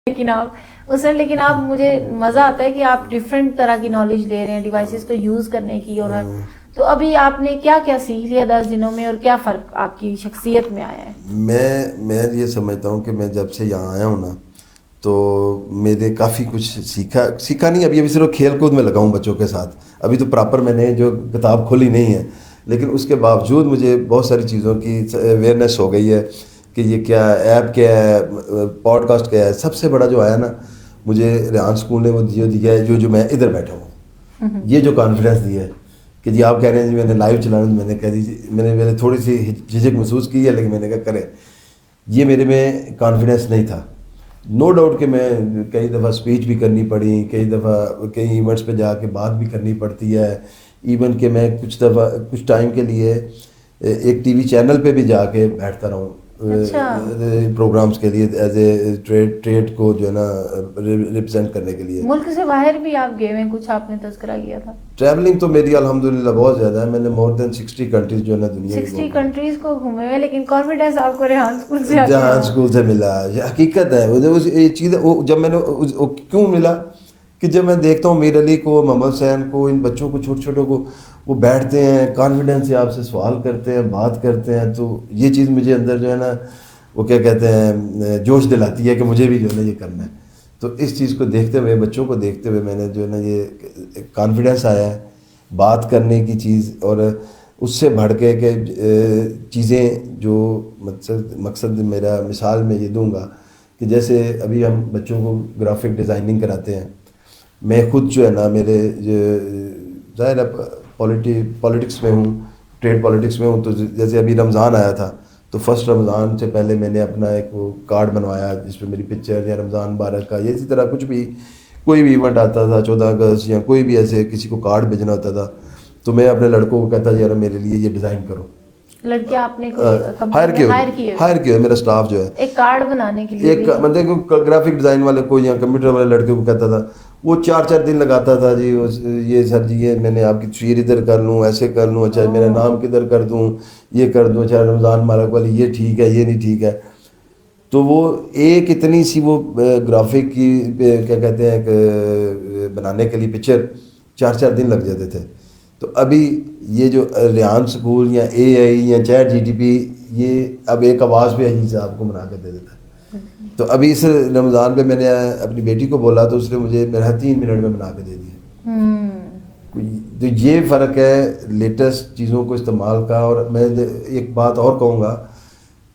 لیکن آپ مجھے مزہ آتا ہے کہ آپ ڈفرینٹ طرح کی نالج لے رہے ہیں ڈیوائسز کو یوز کرنے کی. اور تو ابھی آپ نے کیا کیا سیکھ لیا 10 دنوں میں اور کیا فرق آپ کی شخصیت میں آیا ہے؟ میں یہ سمجھتا ہوں کہ میں جب سے یہاں آیا ہوں نا تو میرے کافی کچھ سیکھا نہیں. ابھی صرف کھیل کود میں لگا ہوں بچوں کے ساتھ. ابھی تو پراپر میں نے جو کتاب کھولی نہیں ہے, لیکن اس کے باوجود مجھے بہت ساری چیزوں کی اویئرنیس ہو گئی ہے کہ یہ کیا ایپ کیا ہے, پوڈ کاسٹ کیا ہے. سب سے بڑا جو آیا نا مجھے ریحان اسکول نے وہ دیا ہے جو میں ادھر بیٹھا ہوں, یہ جو کانفیڈنس دیا ہے کہ جی آپ کہہ رہے ہیں جی میں نے لائیو چلانا, میں نے کہہ دی میں نے تھوڑی سی جھجک محسوس کی ہے, لیکن میں نے کہا کریں. یہ میرے میں کانفیڈنس نہیں تھا. نو ڈاؤٹ کہ میں کئی دفعہ اسپیچ بھی کرنی پڑی, کئی دفعہ کئی ایونٹس پہ جا کے بات بھی کرنی پڑتی ہے. ایون کہ میں کچھ دفعہ کچھ ٹائم کے لیے ایک ٹی وی چینل پہ بھی جا کے بیٹھتا رہا ہوں پروگرامز کے لیے, ایز اے ٹریڈ کو جو ہے نا ریپرزینٹ کرنے کے لیے. ملک سے باہر بھی آپ گئے ہیں, کچھ آپ نے تذکرہ کیا تھا. ٹریولنگ تو میری الحمدللہ بہت زیادہ ہے. میں نے مور دین 60 کنٹریز جو ہے نا دنیا 60 کنٹریز کو گھومے ہوئے, لیکن کانفیڈنس آپ کو ریحان اسکول سے ریحان اسکول سے ملا. یہ حقیقت ہے. یہ چیز جب میں نے کیوں ملا کہ جب میں دیکھتا ہوں میر علی کو, محمد حسین کو, ان بچوں کو چھوٹے چھوٹوں کو, وہ بیٹھتے ہیں کانفیڈنس سے آپ سے سوال کرتے ہیں, بات کرتے ہیں, تو یہ چیز مجھے اندر جو ہے نا وہ کیا کہتے ہیں جوش دلاتی ہے کہ مجھے بھی جو ہے نا یہ کرنا ہے. تو اس چیز کو دیکھتے ہوئے, بچوں کو دیکھتے ہوئے میں نے جو ہے نا یہ کانفیڈنس آیا ہے بات کرنے کی چیز. اور اس سے بڑھ کے کہ چیزیں جو مقصد میرا مثال میں یہ دوں گا کہ جیسے ابھی ہم بچوں کو گرافک ڈیزائننگ کراتے ہیں. میں خود جو ہے نا میرے ظاہر ہے پولیٹکس میں ہوں, ٹریڈ پولیٹکس میں ہوں. تو جیسے ابھی رمضان آیا تھا تو فرسٹ رمضان سے پہلے میں نے اپنا ایک وہ کارڈ بنوایا جس پہ میری پکچر یا رمضان مبارک کا, یا اسی طرح کچھ بھی کوئی بھی ایونٹ آتا تھا 14 اگست یا کوئی بھی ایسے کسی کو کارڈ بھیجنا ہوتا تھا تو میں اپنے لڑکوں کو کہتا یار میرے لیے یہ ڈیزائن کرو. لڑکے آپ نے ہائر کیے میرا اسٹاف جو ہے ایک کارڈ بنانے کے لیے, ایک مطلب گرافک ڈیزائن والے کو یا کمپیوٹر والے لڑکے کو کہتا تھا, وہ 4 دن لگاتا تھا. جی یہ سر جی یہ میں نے آپ کی تصویر ادھر کر لوں, ایسے کر لوں, اچھا میرا نام کدھر کر دوں, یہ کر دوں, اچھا رمضان مبارک والی یہ ٹھیک ہے یہ نہیں ٹھیک ہے. تو وہ ایک اتنی سی وہ گرافک کی کیا کہتے ہیں کہ بنانے کے لیے پکچر 4 دن لگ جاتے تھے. تو ابھی یہ جو ریحان اسکول یا اے آئی یا چیٹ جی ٹی پی یہ اب ایک آواز پہ عزیز صاحب کو بنا کے دے دیتا ہے. تو ابھی اس رمضان پہ میں نے اپنی بیٹی کو بولا تو اس نے مجھے میرا 3 منٹ میں بنا کے دے دیا. تو یہ فرق ہے لیٹسٹ چیزوں کو استعمال کا. اور میں ایک بات اور کہوں گا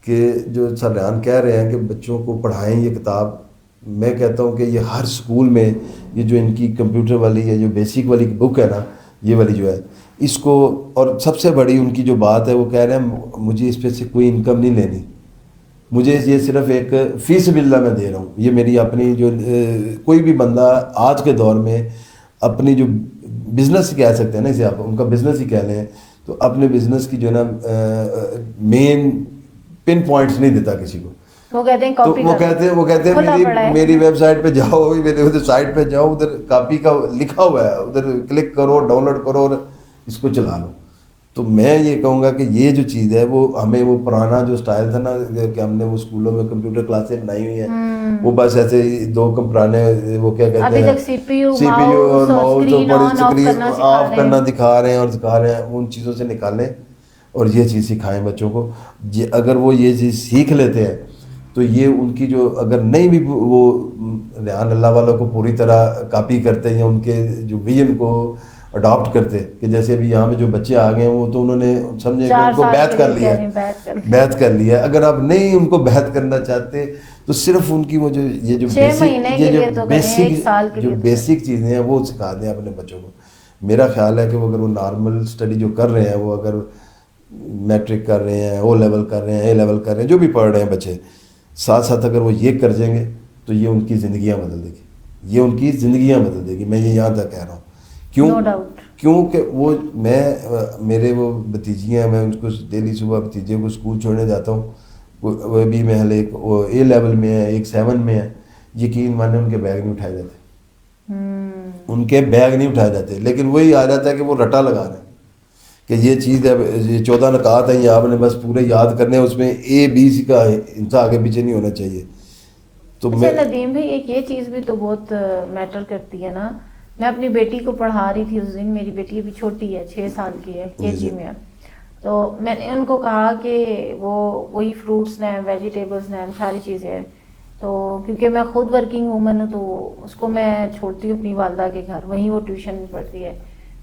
کہ جو سر ریحان کہہ رہے ہیں کہ بچوں کو پڑھائیں یہ کتاب, میں کہتا ہوں کہ یہ ہر اسکول میں یہ جو ان کی کمپیوٹر والی ہے جو بیسک والی بک ہے نا یہ والی جو ہے اس کو, اور سب سے بڑی ان کی جو بات ہے وہ کہہ رہے ہیں مجھے اس پہ سے کوئی انکم نہیں لینی, مجھے یہ صرف ایک فی سبیل اللہ میں دے رہا ہوں. یہ میری اپنی جو کوئی بھی بندہ آج کے دور میں اپنی جو بزنس کہہ سکتے ہیں نا, اسے آپ ان کا بزنس ہی کہہ لیں, تو اپنے بزنس کی جو ہے نا مین پن پوائنٹس نہیں دیتا کسی کو. وہ کہتے ہیں وہ کہتے ہیں میری ویب سائٹ پہ جاؤ, میرے ادھر سائٹ پہ جاؤ, ادھر کاپی کا لکھا ہوا ہے, ادھر کلک کرو, ڈاؤن لوڈ کرو اور اس کو چلا لو. تو میں یہ کہوں گا کہ یہ جو چیز ہے وہ ہمیں وہ پرانا جو سٹائل تھا نا کہ ہم نے وہ اسکولوں میں کمپیوٹر کلاسیں بنائی ہوئی ہیں, وہ بس ایسے 2 پرانے وہ کیا کہتے ہیں سی پی یو اور ماؤس تو بڑی اسکرین آف کرنا دکھا رہے ہیں اور سکھا رہے ہیں. ان چیزوں سے نکالیں اور یہ چیز سکھائیں بچوں کو. اگر وہ یہ چیز سیکھ لیتے ہیں تو یہ ان کی جو اگر نہیں بھی وہ ریحان اللہ والوں کو پوری طرح کاپی کرتے یا ان کے جو ویژن کو اڈاپٹ کرتے کہ جیسے ابھی یہاں پہ جو بچے آ گئے ہیں وہ تو انہوں نے سمجھے کہ ان کو بیعت کر لیا. اگر آپ نہیں ان کو بیعت کرنا چاہتے تو صرف ان کی وہ جو یہ جو بیسک چیزیں ہیں وہ سکھا دیں اپنے بچوں کو. میرا خیال ہے کہ وہ اگر وہ نارمل اسٹڈی جو کر رہے ہیں, وہ اگر میٹرک کر رہے ہیں, او لیول کر رہے ہیں, اے لیول کر رہے ہیں, جو بھی پڑھ رہے ہیں بچے, ساتھ ساتھ اگر وہ یہ کر جائیں گے تو یہ ان کی زندگیاں بدل دے گی, یہ ان کی زندگیاں بدل دے گی. میں یہ یہاں تک کہہ رہا ہوں. کیونکہ وہ میرے وہ بھتیجیاں ہیں, میں ان کو ڈیلی صبح بھتیجے کو اسکول چھوڑنے جاتا ہوں. وہ بھی محل ایک وہ اے لیول میں ہے, ایک 7 میں ہے. یقین مانے ان کے بیگ نہیں اٹھائے جاتے, ان کے بیگ نہیں اٹھائے جاتے, لیکن وہی آ جاتا ہے کہ وہ رٹا لگا رہے ہیں کہ یہ چیز ہے, یہ 14 نکات ہیں, یہ آپ نے بس پورے یاد کرنے ہیں, اس میں A B C کا انسا آگے پیچھے نہیں ہونا چاہیے. تو اچھا ندیم بھائی، ایک یہ چیز بھی تو بہت میٹر کرتی ہے نا. میں اپنی بیٹی کو پڑھا رہی تھی اس دن، میری بیٹی ابھی چھوٹی ہے، 6 سال کی ہے، KG میں ہے. تو میں نے ان کو کہا کہ وہی فروٹس ہیں، ویجیٹیبلس ہیں، ساری چیزیں ہیں. تو کیونکہ میں خود ورکنگ وومن ہوں تو اس کو میں چھوڑتی ہوں اپنی والدہ کے گھر، وہیں وہ ٹیوشن پڑھتی ہے.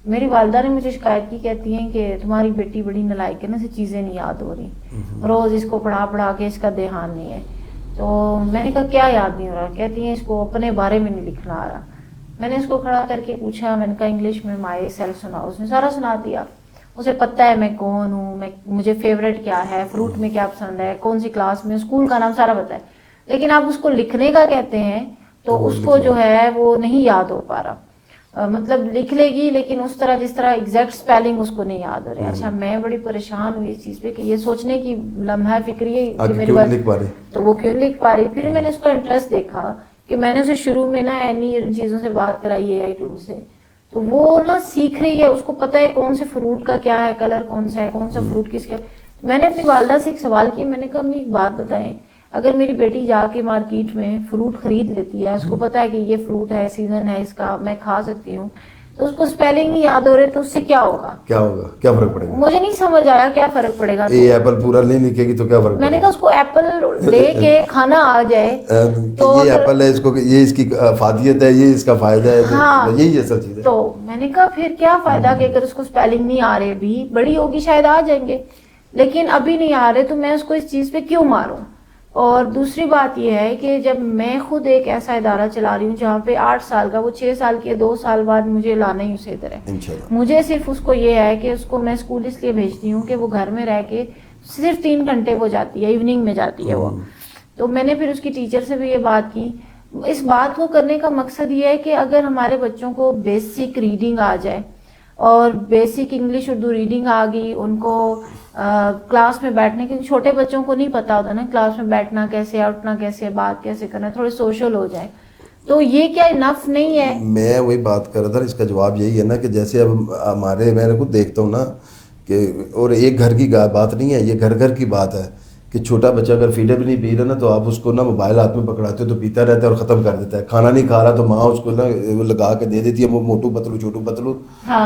میری والدہ نے مجھے شکایت کی، کہتی ہیں کہ تمہاری بیٹی بڑی نالائق ہے نا، اسے چیزیں نہیں یاد ہو رہی، روز اس کو پڑھا کے اس کا دھیان نہیں ہے. تو میں نے کہا کیا یاد نہیں ہو رہا؟ کہتی ہیں اس کو اپنے بارے میں نہیں لکھنا آ رہا. میں نے اس کو کھڑا کر کے پوچھا، میں نے کہا انگلش میں مائی سیلف سناؤ. اس نے سارا سنا دیا. اسے پتہ ہے میں کون ہوں، مجھے فیوریٹ کیا ہے، فروٹ میں کیا پسند ہے، کون سی کلاس میں، اسکول کا نام سارا پتہ ہے. لیکن آپ اس کو لکھنے کا کہتے ہیں تو اس کو جو ہے وہ نہیں یاد ہو پا رہا. مطلب لکھ لے گی لیکن اس طرح جس طرح ایگزیکٹ سپیلنگ اس کو نہیں یاد ہو رہا. اچھا میں بڑی پریشان ہوئی اس چیز پہ کہ یہ سوچنے کی لمحہ فکری ہے کہ میرے پاس تو وہ کیوں لکھ پا رہی. پھر میں نے اس کا انٹرسٹ دیکھا کہ میں نے اسے شروع میں نا ان چیزوں سے بات کرائی ہے ٹول سے، تو وہ نا سیکھ رہی ہے، اس کو پتہ ہے کون سے فروٹ کا کیا ہے کلر، کون سا ہے، کون سا فروٹ کس کا. میں نے اپنی والدہ سے ایک سوال کیا، میں نے کہا امی ایک بات بتائیں، اگر میری بیٹی جا کے مارکیٹ میں فروٹ خرید لیتی ہے، اس کو پتا ہے کہ یہ فروٹ ہے، سیزن ہے اس کا، میں کھا سکتی ہوں، تو اس کو سپیلنگ نہیں یاد ہو رہے تو اس سے کیا ہوگا؟ کیا ہوگا؟ کیا فرق پڑے گا؟ مجھے نہیں سمجھ آیا کیا فرق پڑے گا. یہ ایپل پورا نہیں لکھے گی تو کیا فرق پڑے گا؟ میں نے کہا اس کو ایپل لے کے کھانا آ جائے تو یہ ایپل ہے، اس کو یہ اس کی افادیت ہے، یہ اس کا فائدہ ہے، ہاں یہی اصل چیز ہے. تو میں نے کہا پھر کیا فائدہ کہ اگر اس کو سپیلنگ نہیں آ رہے، بھی بڑی ہوگی شاید آ جائیں گے، لیکن ابھی نہیں آ رہے تو میں اس کو اس چیز پہ کیوں ماروں. اور دوسری بات یہ ہے کہ جب میں خود ایک ایسا ادارہ چلا رہی ہوں جہاں پہ 8 سال کا، وہ 6 سال کے 2 سال بعد مجھے لانا ہی اسے ادھر ہے. مجھے صرف اس کو یہ ہے کہ اس کو میں اسکول اس لیے بھیجتی ہوں کہ وہ گھر میں رہ کے صرف 3 گھنٹے وہ جاتی ہے، ایوننگ میں جاتی ہے وہ. تو میں نے پھر اس کی ٹیچر سے بھی یہ بات کی. اس بات کو کرنے کا مقصد یہ ہے کہ اگر ہمارے بچوں کو بیسک ریڈنگ آ جائے اور بیسک انگلش اردو ریڈنگ آ گئی، ان کو کلاس میں بیٹھنے کے، چھوٹے بچوں کو نہیں پتا ہوتا نا کلاس میں بیٹھنا کیسے، اٹھنا کیسے، بات کیسے کرنا، تھوڑے سوشل ہو جائے، تو یہ کیا انف نہیں ہے؟ میں وہی بات کر رہا تھا، اس کا جواب یہی ہے نا کہ جیسے اب ہمارے، میں خود دیکھتا ہوں نا کہ، اور ایک گھر کی بات نہیں ہے، یہ گھر گھر کی بات ہے کہ چھوٹا بچہ اگر فیڈر بھی نہیں پی رہا نا تو آپ اس کو نا موبائل ہاتھ میں پکڑاتے ہو تو پیتا رہتا ہے اور ختم کر دیتا ہے. کھانا نہیں کھا رہا تو ماں اس کو نا لگا کے دے دیتی ہے، وہ موٹو پتلو چھوٹو پتلو،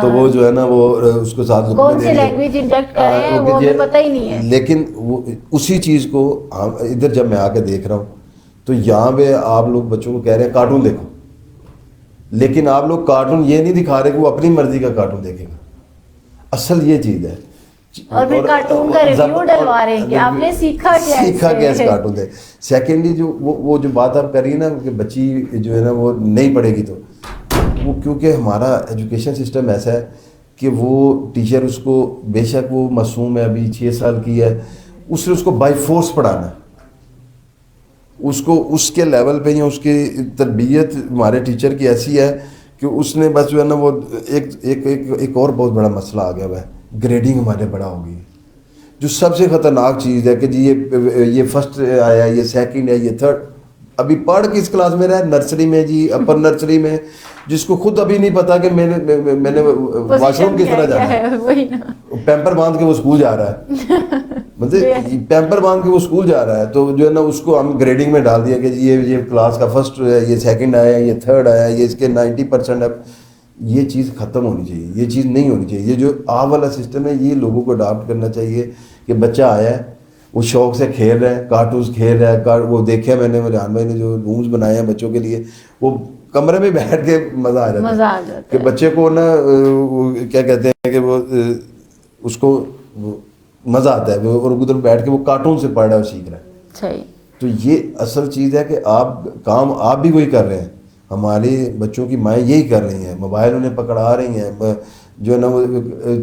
تو وہ جو ہے نا وہ اس کو ساتھ کون سی لینگویج انجیکٹ کر رہے ہیں وہ ہمیں پتہ ہی نہیں ہے. لیکن وہ اسی چیز کو ادھر جب میں آ کے دیکھ رہا ہوں تو یہاں پہ آپ لوگ بچوں کو کہہ رہے ہیں کارٹون دیکھو، لیکن آپ لوگ کارٹون یہ نہیں دکھا رہے کہ وہ اپنی مرضی کا کارٹون دیکھے گا. اصل یہ چیز ہے. اور پھر کارٹون کا ریویو ڈلوا رہے ہیں کہ آپ نے سیکھا کیا اس کارٹون سے. سیکنڈلی جو وہ جو بات آپ کر رہی ہیں نا کہ بچی جو ہے نا وہ نہیں پڑھے گی، تو وہ کیونکہ ہمارا ایجوکیشن سسٹم ایسا ہے کہ وہ ٹیچر اس کو، بے شک وہ معصوم ہے، ابھی 6 سال کی ہے، اس نے اس کو بائی فورس پڑھانا ہے، اس کو اس کے لیول پہ، یا اس کی تربیت ہمارے ٹیچر کی ایسی ہے کہ اس نے بس جو ہے نا وہ ایک اور بہت بڑا مسئلہ آ گیا ہوا ہے، گریڈنگ ہمارے بڑا ہو گئی، جو سب سے خطرناک چیز ہے کہ جی یہ فرسٹ آیا، یہ سیکنڈ ہے، یہ تھرڈ. ابھی پڑھ کس کلاس میں رہا؟ نرسری میں جی، اپر نرسری میں، جس کو خود ابھی نہیں پتا کہ میں نے واش روم کس طرح جانا ہے. پیمپر باندھ کے وہ اسکول جا رہا ہے، مطلب پیمپر باندھ کے وہ اسکول جا رہا ہے، تو جو ہے نا اس کو ہم گریڈنگ میں ڈال دیا کہ جی یہ کلاس کا فرسٹ ہے، یہ سیکنڈ آیا، یہ تھرڈ آیا، یہ اس کے 90% ہے. یہ چیز ختم ہونی چاہیے، یہ چیز نہیں ہونی چاہیے. یہ جو آ والا سسٹم ہے یہ لوگوں کو اڈاپٹ کرنا چاہیے کہ بچہ آیا ہے، وہ شوق سے کھیل رہا ہے، کارٹونز کھیل رہا ہے. وہ دیکھے میں نے، جان بھائی نے جو رومز بنائے ہیں بچوں کے لیے، وہ کمرے میں بیٹھ کے مزہ آ جاتا ہے کہ بچے کو نا کیا کہتے ہیں کہ وہ اس کو مزہ آتا ہے، اور ادھر بیٹھ کے وہ کارٹون سے پڑھ رہا ہے اور سیکھ رہا ہے. صحیح. تو یہ اصل چیز ہے کہ آپ بھی وہی کر رہے ہیں، ہمارے بچوں کی مائیں یہی کر رہی ہیں، موبائل انہیں پکڑا رہی ہیں، جو ہے نا وہ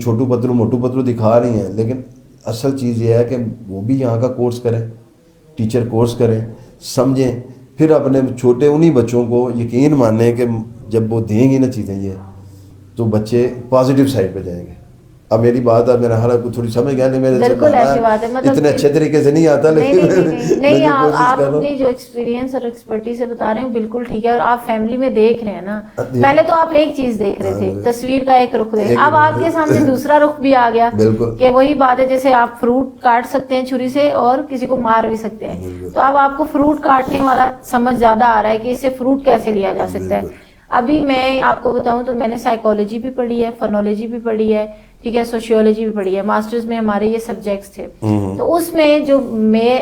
چھوٹو پتلو موٹو پتلو دکھا رہی ہیں. لیکن اصل چیز یہ ہے کہ وہ بھی یہاں کا کورس کریں، ٹیچر کورس کریں، سمجھیں، پھر اپنے چھوٹے انہی بچوں کو یقین مانیں کہ جب وہ دیں گی نا چیزیں یہ، تو بچے پازیٹیو سائڈ پہ جائیں گے. اب میری بات اب میرا حالت کو تھوڑی سمجھ گیا نہیں میرے بالکل ایسی بات ہے مطلب اتنے اچھے طریقے سے نہیں آتا لیکن نہیں آپ اپنی جو ایکسپیرینس اور ایکسپرٹی سے بتا رہے ہیں بالکل ٹھیک ہے. اور آپ فیملی میں دیکھ رہے ہیں نا, پہلے تو آپ ایک چیز دیکھ رہے تھے, تصویر کا ایک رخ دیکھ, اب آپ کے سامنے دوسرا رخ بھی آ گیا کہ وہی بات ہے جیسے آپ فروٹ کاٹ سکتے ہیں چھری سے اور کسی کو مار بھی سکتے ہیں, تو اب آپ کو فروٹ کاٹنے والا سمجھ زیادہ آ رہا ہے کہ اسے فروٹ کیسے لیا جا سکتا ہے. ابھی میں آپ کو بتاؤں تو میں نے سائیکالوجی بھی پڑھی ہے, فنولوجی بھی پڑھی ہے, ٹھیک ہے, سوشیولوجی بھی پڑھی ہے, ماسٹرز میں ہمارے یہ سبجیکٹس تھے. تو اس میں جو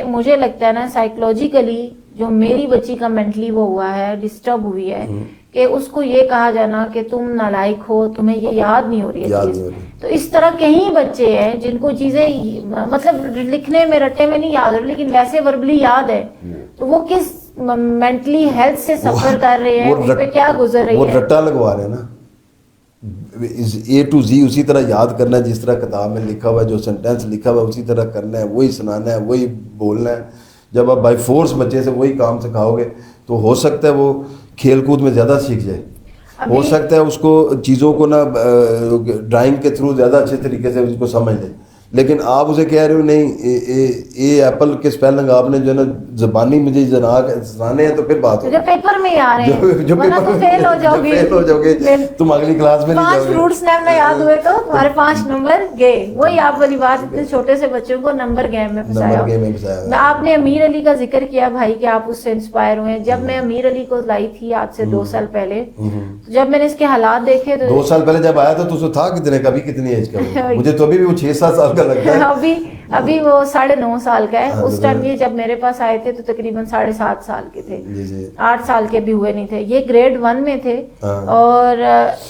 مجھے لگتا ہے نا سائیکولوجیکلی جو میری بچی کا مینٹلی وہ ہوا ہے, ڈسٹرب ہوئی ہے کہ اس کو یہ کہا جانا کہ تم نالائق ہو, تمہیں یہ یاد نہیں ہو رہی ہے چیز. تو اس طرح کئی بچے ہیں جن کو چیزیں مطلب لکھنے میں رٹے میں نہیں یاد ہو رہی لیکن ویسے وربلی یاد ہے, تو وہ کس مینٹلی ہیلتھ سے سفر کر رہے ہیں, ان پہ کیا گزر رہی ہے. وہ رٹا لگوا رہے ہیں نا, اے ٹو زی اسی طرح یاد کرنا ہے جس طرح کتاب میں لکھا ہوا ہے, جو سینٹینس لکھا ہوا ہے اسی طرح کرنا ہے, وہی سنانا ہے, وہی بولنا ہے. جب آپ بائی فورس بچے سے وہی کام سکھاؤ گے تو ہو سکتا ہے وہ کھیل کود میں زیادہ سیکھ جائے, ہو سکتا ہے اس کو چیزوں کو نا ڈرائنگ کے تھرو زیادہ اچھے طریقے سے اس کو سمجھ لے. لیکن آپ اسے کہہ رہے ہو نہیں اے ایپل کے اسپیلنگ آپ نے جو ہے نا زبانی مجھے سنانے ہیں, تو پھر بات جو پیپر میں آ رہے ہیں جو فیل ہو جاؤ گے تم اگلی کلاس میں نہیں جاؤ گے. 5 فروٹس نام نہ یاد ہوئے تو تمہارے 5 نمبر گئے. وہی آپ والی بات, اتنے چھوٹے سے بچوں کو نمبر گیم میں پھنسایا. آپ نے امیر علی کا ذکر کیا بھائی کہ آپ اس سے انسپائر ہوئے. جب میں امیر علی کو لائی تھی آج سے 2 سال پہلے, جب میں نے اس کے حالات دیکھے تو 2 سال پہلے جب آیا تھا تو تھا کتنے کا, بھی کتنی ایج کا, مجھے تو ابھی بھی وہ 6-7 سال کا لگتا ہے. ابھی وہ 9.5 سال کا ہے. اس ٹائم یہ جب میرے پاس آئے تھے تو تقریباً 7.5 سال کے تھے, 8 سال کے بھی ہوئے نہیں تھے. یہ گریڈ 1 میں تھے اور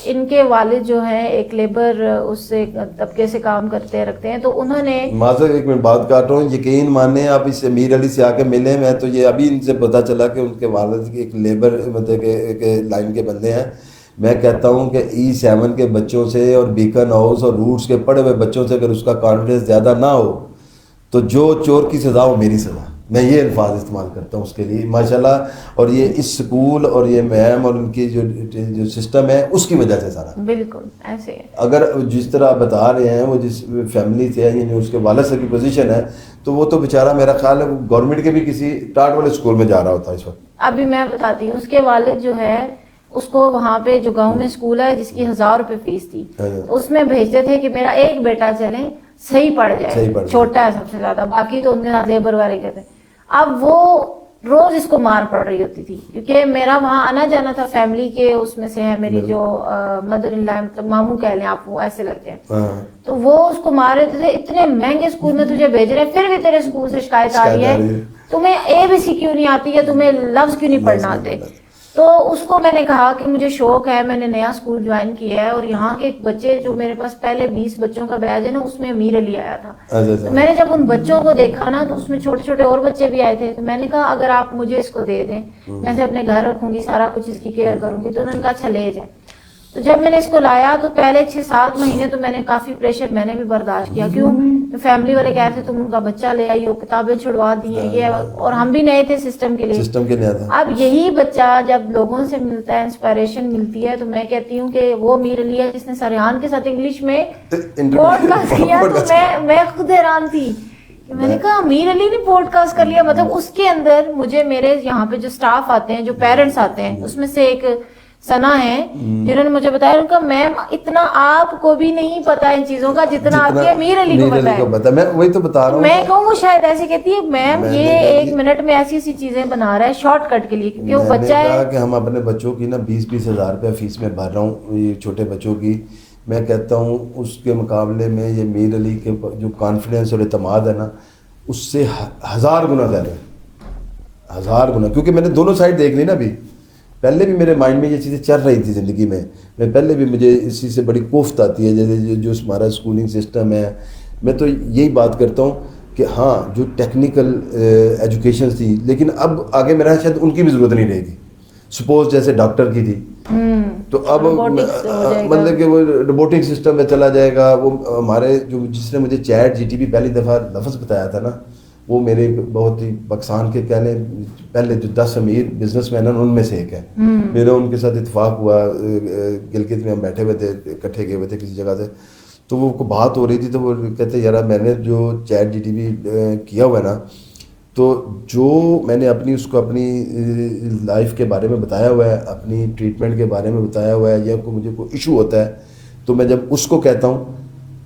ان کے والد جو ہیں ایک لیبر اس سے طبقے سے کام کرتے رکھتے ہیں, تو انہوں نے معذرت ایک منٹ بات کاٹ رہا ہوں, یقین مانیں آپ اس امیر علی سے آ کے ملے, میں تو یہ ابھی ان سے پتہ چلا کہ ان کے والد ایک لیبر مطلب کہ لائن کے بندے ہیں. میں کہتا ہوں کہ E7 کے بچوں سے اور بیکن ہاؤس اور روٹس کے پڑھے ہوئے بچوں سے اگر اس کا کانفیڈنس زیادہ نہ ہو تو جو چور کی سزا ہو میری سزا, میں یہ الفاظ استعمال کرتا ہوں اس کے لیے ماشاءاللہ. اور یہ اس سکول اور یہ میم اور ان کی جو سسٹم ہے اس کی وجہ سے سارا بالکل ایسے ہے. اگر جس طرح آپ بتا رہے ہیں وہ جس فیملی سے یعنی اس کے والد سے کی پوزیشن ہے, تو وہ تو بیچارہ میرا خیال ہے گورنمنٹ کے بھی کسی ٹاٹ والے اسکول میں جا رہا ہوتا اس وقت. ابھی میں بتاتی ہوں, اس کے والد جو ہے اس کو وہاں پہ جو گاؤں میں اسکول ہے جس کی 1000 روپے فیس تھی, اس میں بھیجتے تھے کہ میرا ایک بیٹا چلے صحیح پڑھ جائے, چھوٹا ہے سب سے زیادہ, باقی تو ان کے ساتھ لیبر والے کہتے ہیں. اب وہ روز اس کو مار پڑ رہی ہوتی تھی کیونکہ میرا وہاں آنا جانا تھا, فیملی کے اس میں سے ہے میری جو مدر ان لا, مطلب ماموں کہہ لیں آپ, وہ ایسے لگتے ہیں. تو وہ اس کو مار رہے تھے, اتنے مہنگے اسکول میں تجھے بھیج رہے ہیں پھر بھی تیرے اسکول سے شکایت آ رہی ہے, تمہیں ABC کیوں نہیں آتی ہے, تمہیں لفظ کیوں نہیں پڑھنا آتے. تو اس کو میں نے کہا کہ مجھے شوق ہے, میں نے نیا اسکول جوائن کیا ہے اور یہاں کے بچے جو میرے پاس پہلے 20 بچوں کا بیچ ہے نا اس میں امیر علی آیا تھا. تو میں نے جب ان بچوں کو دیکھا نا تو اس میں چھوٹے چھوٹے اور بچے بھی آئے تھے, تو میں نے کہا اگر آپ مجھے اس کو دے دیں میں اسے اپنے گھر رکھوں گی, سارا کچھ اس کی کیئر کروں گی. تو انہوں نے کہا اچھا لے جائیں. تو جب میں نے اس کو لایا تو پہلے 6-7 مہینے تو میں نے کافی پریشر میں نے بھی برداشت کیا, کیوں فیملی والے کہتے تم ان کا بچہ لے آئی ہو, کتابیں چھڑوا دی ہیں یہ, اور ہم بھی نئے تھے سسٹم کے لیے. اب یہی بچہ جب لوگوں سے ملتا ہے, انسپائریشن ملتی ہے, تو میں کہتی ہوں کہ وہ امیر علی ہے جس نے سریحان کے ساتھ انگلش میں پوڈ کاسٹ کیا. تو میں خود حیران تھی کہ میں نے کہا امیر علی نے پوڈ کاسٹ کر لیا. مطلب اس کے اندر مجھے میرے یہاں پہ جو سٹاف آتے ہیں, جو پیرنٹس آتے ہیں, اس میں سے ایک سنا ہے جنہوں نے مجھے بتایا, ان کا میم اتنا آپ کو بھی نہیں پتا ان چیزوں کا جتنا آپ کے امیر علی کو پتا ہے. میں وہی تو بتا رہا ہوں, میں کہوں شاید ایسے کہتی ہے میم یہ 1 منٹ میں ایسی ایسی چیزیں بنا رہا ہے شارٹ کٹ کے لیے, کیونکہ وہ بچہ ہے. کہ ہم اپنے بچوں کی نا 20-20 ہزار روپے فیس میں بھر رہا ہوں, یہ چھوٹے بچوں کی. میں کہتا ہوں اس کے مقابلے میں یہ امیر علی کے جو کانفیڈنس اور اعتماد ہے نا اس سے 1000 گنا زیادہ ہے, 1000 گنا. کیونکہ میں نے دونوں سائڈ دیکھ لی نا. ابھی پہلے بھی میرے مائنڈ میں یہ چیزیں چل رہی تھی زندگی میں پہلے بھی مجھے اس چیز سے بڑی کوفت آتی ہے, جیسے جو ہمارا اسکولنگ سسٹم ہے. میں تو یہی بات کرتا ہوں کہ ہاں جو ٹیکنیکل ایجوکیشن تھی, لیکن اب آگے میرا شاید ان کی بھی ضرورت نہیں رہے گی. سپوز جیسے ڈاکٹر کی تھی, تو اب مطلب کہ وہ روبوٹک سسٹم میں چلا جائے گا. وہ ہمارے جو جس نے مجھے چیٹ GTP پہلی دفعہ لفظ بتایا تھا نا, وہ میرے بہت ہی پاکستان کے کہنے پہلے جو 10 امیر بزنس مین ہیں ان میں سے ایک ہے. میرا ان کے ساتھ اتفاق ہوا, گلگت میں ہم بیٹھے ہوئے تھے, اکٹھے گئے ہوئے تھے کسی جگہ سے. تو وہ بات ہو رہی تھی تو وہ کہتے یار میں نے جو چیٹ جی ٹی پی کیا ہوا ہے نا، تو جو میں نے اس کو اپنی لائف کے بارے میں بتایا ہوا ہے، اپنی ٹریٹمنٹ کے بارے میں بتایا ہوا ہے، یا مجھے کوئی ایشو ہوتا ہے تو میں جب اس کو کہتا ہوں،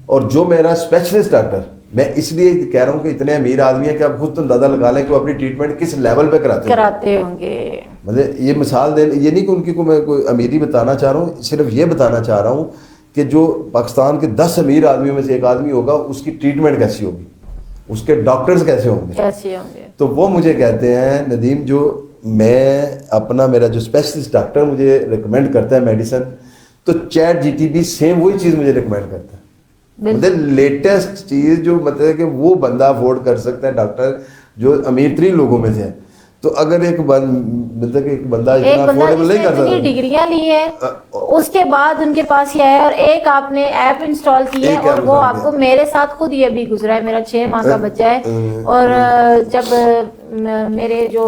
اور جو میرا اسپیشلسٹ ڈاکٹر، میں اس لیے کہہ رہا ہوں کہ اتنے امیر آدمی ہیں کہ آپ خود تو اندازہ لگا لیں کہ وہ اپنی ٹریٹمنٹ کس لیول پہ کراتے ہوں گے. مطلب یہ مثال دے، یہ نہیں کہ ان کی کو میں کوئی امیری بتانا چاہ رہا ہوں، صرف یہ بتانا چاہ رہا ہوں کہ جو پاکستان کے 10 امیر آدمیوں میں سے ایک آدمی ہوگا، اس کی ٹریٹمنٹ کیسی ہوگی، اس کے ڈاکٹرز کیسے ہوں گے. تو وہ مجھے کہتے ہیں ندیم، جو میں اپنا میرا جو اسپیشلسٹ ڈاکٹر مجھے ریکمینڈ کرتا ہے میڈیسن، تو Chat G T P same وہی چیز مجھے ریکمینڈ کرتا ہے. مطلب لیٹسٹ چیز جو مطلب کہ وہ بندہ افورڈ کر سکتا ہے، ڈاکٹر جو امیر ترین لوگوں میں سے ہے. تو اگر مطلب کہ ایک بندہ اتنا افورڈیبل نہیں کر سکتا، ڈگریاں لی ہے، اس کے بعد ان کے پاس یہ آیا اور ایک آپ نے ایپ انسٹال کی ہے، اور وہ آپ کو میرے ساتھ خود یہ بھی گزرا ہے. میرا 6 ماہ کا بچہ ہے، اور جب میرے جو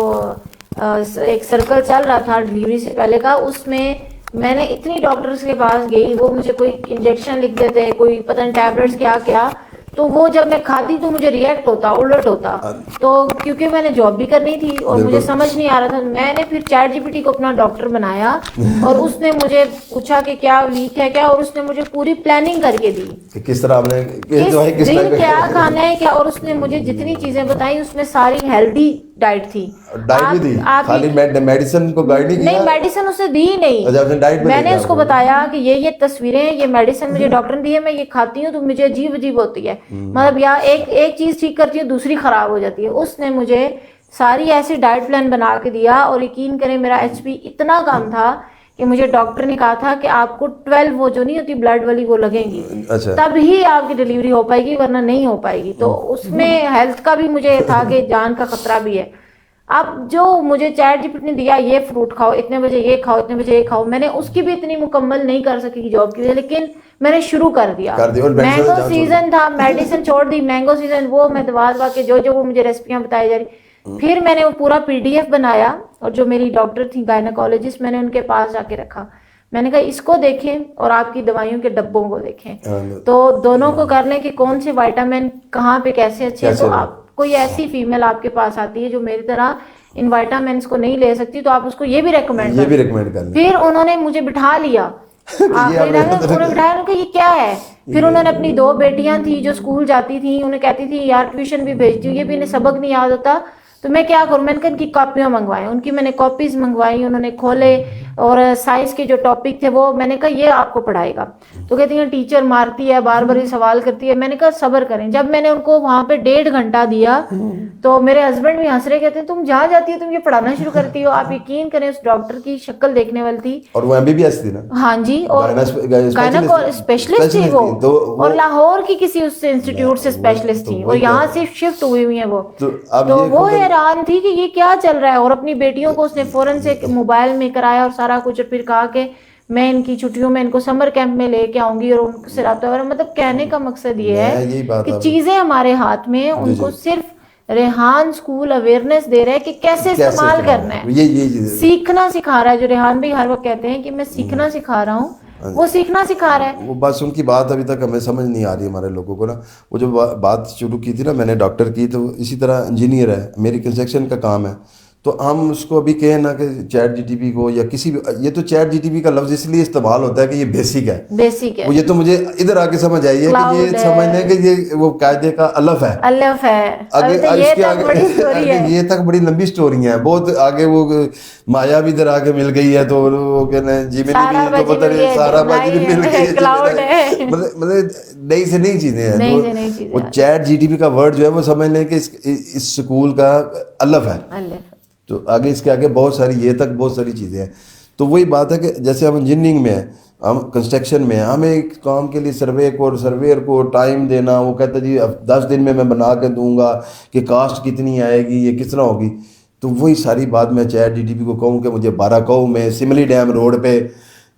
ایک سرکل چل رہا تھا ڈلیوری سے پہلے کا، اس میں میں نے اتنی ڈاکٹرز کے پاس گئی، وہ مجھے کوئی انجیکشن لکھ دیتے، کوئی پتہ نہیں ٹیبلٹس کیا، تو وہ جب میں کھاتی تو مجھے ریئیکٹ ہوتا، الٹ ہوتا. تو کیونکہ میں نے جاب بھی کرنی تھی اور مجھے سمجھ نہیں آ رہا تھا، میں نے پھر چیٹ جی پی ٹی کو اپنا ڈاکٹر بنایا، اور اس نے مجھے پوچھا کہ کیا ویک ہے کیا، اور اس نے مجھے پوری پلاننگ کر کے دی کہ کس طرح آپ نے کس دن کیا کھانا ہے کیا، اور اس نے مجھے جتنی چیزیں بتائیں اس میں ساری ہیلدی ڈائٹ تھی. ڈائٹ بھی دی، خالی میڈیسن کو گائیڈ نہیں کیا؟ نہیں، میڈیسن اسے دی نہیں. میں نے اس کو بتایا کہ یہ تصویریں، یہ میڈیسن مجھے ڈاکٹر نے دی ہے، میں یہ کھاتی ہوں تو مجھے عجیب عجیب ہوتی ہے، مطلب یا ایک چیز ٹھیک کرتی ہوں دوسری خراب ہو جاتی ہے. اس نے مجھے ساری ایسی ڈائٹ پلان بنا کے دیا، اور یقین کریں میرا ایچ پی اتنا کم تھا کہ مجھے ڈاکٹر نے کہا تھا کہ آپ کو 12 وہ جو نہیں ہوتی بلڈ والی وہ لگیں گی، تب ہی آپ کی ڈلیوری ہو پائے گی، ورنہ نہیں ہو پائے گی. تو اس میں ہیلتھ کا بھی مجھے تھا کہ جان کا خطرہ بھی ہے. اب جو مجھے چیٹ جی پی ٹی نے دیا، یہ فروٹ کھاؤ، اتنے بجے یہ کھاؤ، اتنے بجے یہ کھاؤ، میں نے اس کی بھی اتنی مکمل نہیں کر سکی جاب کی وجہ، لیکن میں نے شروع کر دیا. مینگو سیزن تھا، میڈیسن چھوڑ دی، مینگو سیزن وہ میں دوا کے جو وہ مجھے ریسیپیاں بتائی جا رہی. پھر میں نے وہ پورا PDF بنایا، اور جو میری ڈاکٹر تھی گائنیکالوجسٹ، میں نے ان کے پاس جا کے رکھا. میں نے کہا اس کو دیکھیں اور آپ کی دوائیوں کے ڈبوں کو دیکھیں، تو دونوں کو کر لیں کہ کون سے وائٹامن کہاں پہ کیسے اچھے ہیں. تو آپ کوئی ایسی فیمیل آپ کے پاس آتی ہے جو میری طرح ان وائٹامنس کو نہیں لے سکتی، تو آپ اس کو یہ بھی ریکمینڈ کر لیں. پھر انہوں نے مجھے بٹھا لیا، انہوں نے بٹھایا کہ یہ کیا ہے. پھر انہوں نے اپنی 2 بیٹیاں تھیں جو اسکول جاتی تھیں، انہیں کہتی تھی یار ٹیوشن بھی بھیجتی ہوں، یہ بھی انہیں سبق نہیں یاد ہوتا، تو میں کیا کروں. میں نے کہا ان کی کاپیاں منگوائیں، ان کی میں نے کاپیز منگوائی، انہوں نے کھولے، اور سائنس کے جو ٹاپک تھے وہ میں نے کہا یہ آپ کو پڑھائے گا. تو کہتی ہیں ٹیچر مارتی ہے، بار بار یہ سوال کرتی ہے. میں نے کہا صبر کریں. جب میں نے ان کو وہاں پہ 1.5 گھنٹہ دیا تو میرے ہسبینڈ بھی ہنس رہے، کہتے ہیں تم جہاں جاتی ہو تم یہ پڑھانا شروع کرتی ہو. آپ یقین کریں اس ڈاکٹر کی شکل دیکھنے والی تھی، اور وہ MBBS تھی نا. ہاں جی، اور اسپیشلسٹ تھی وہ، اور لاہور کی کسی اس سے انسٹیٹیوٹ سے اسپیشلسٹ تھی، اور یہاں سے شفٹ ہوئی ہیں وہ. تو وہ حیران تھی کہ یہ کیا چل رہا ہے. اور اپنی بیٹیوں کو اس نے فوراً سے موبائل میں کرایا اور سارا کچھ، اور پھر کہا کہ میں ان کی چھٹیوں میں ان کو سمر کیمپ میں لے کے آؤں گی اور ان سے رابطہ وغیرہ. مطلب کہنے کا مقصد یہ ہے کہ چیزیں ہمارے ہاتھ میں، ان کو صرف ریحان اسکول اویئرنیس دے رہا ہے کہ کیسے استعمال کرنا ہے، سیکھنا سکھا رہا ہے. جو ریحان بھی ہر وقت کہتے ہیں کہ میں سیکھنا سکھا رہا ہوں، وہ سیکھنا سکھا رہا ہے. وہ بس ان کی بات ابھی تک ہمیں سمجھ نہیں آ رہی ہمارے لوگوں کو نا. وہ جو بات شروع کی تھی نا میں نے ڈاکٹر کی، تو اسی طرح انجینئر ہے، میری کنسٹرکشن کا کام ہے. تو ہم اس کو ابھی کہیں نا کہ چیٹ جی ٹی پی کو یا کسی بھی، یہ تو چیٹ جی ٹی پی کا لفظ اس لیے استعمال ہوتا ہے کہ یہ بیسک ہے، بیسک ہے. وہ یہ تو مجھے ادھر آ کے سمجھ آئی ہے کہ یہ سمجھ لیں کہ یہ وہ قاعدے کا الف ہے. الف ہے. یہ تک بڑی لمبی سٹوری ہیں، بہت آگے. وہ مایا بھی ادھر آ کے مل گئی ہے، تو وہ کہنا ہے جی میں بھی تو پتہ نہیں سارا باجی مل گئی ہے. مطلب نئی سے نئی چیزیں ہیں. وہ چیٹ جی ٹی پی کا ورڈ جو ہے وہ سمجھ لیں کہ اس سکول کا الف ہے. تو آگے اس کے آگے بہت ساری، یہ تک بہت ساری چیزیں ہیں. تو وہی بات ہے کہ جیسے ہم انجینئرنگ میں ہیں، ہم کنسٹرکشن میں ہیں، ہمیں ایک کام کے لیے سرویئر کو ٹائم دینا، وہ کہتا ہے جی 10 دن میں بنا کے دوں گا کہ کاسٹ کتنی آئے گی، یہ کس طرح ہوگی. تو وہی ساری بات میں چیٹ جی ٹی پی کو کہوں کہ مجھے 12 میں سملی ڈیم روڈ پہ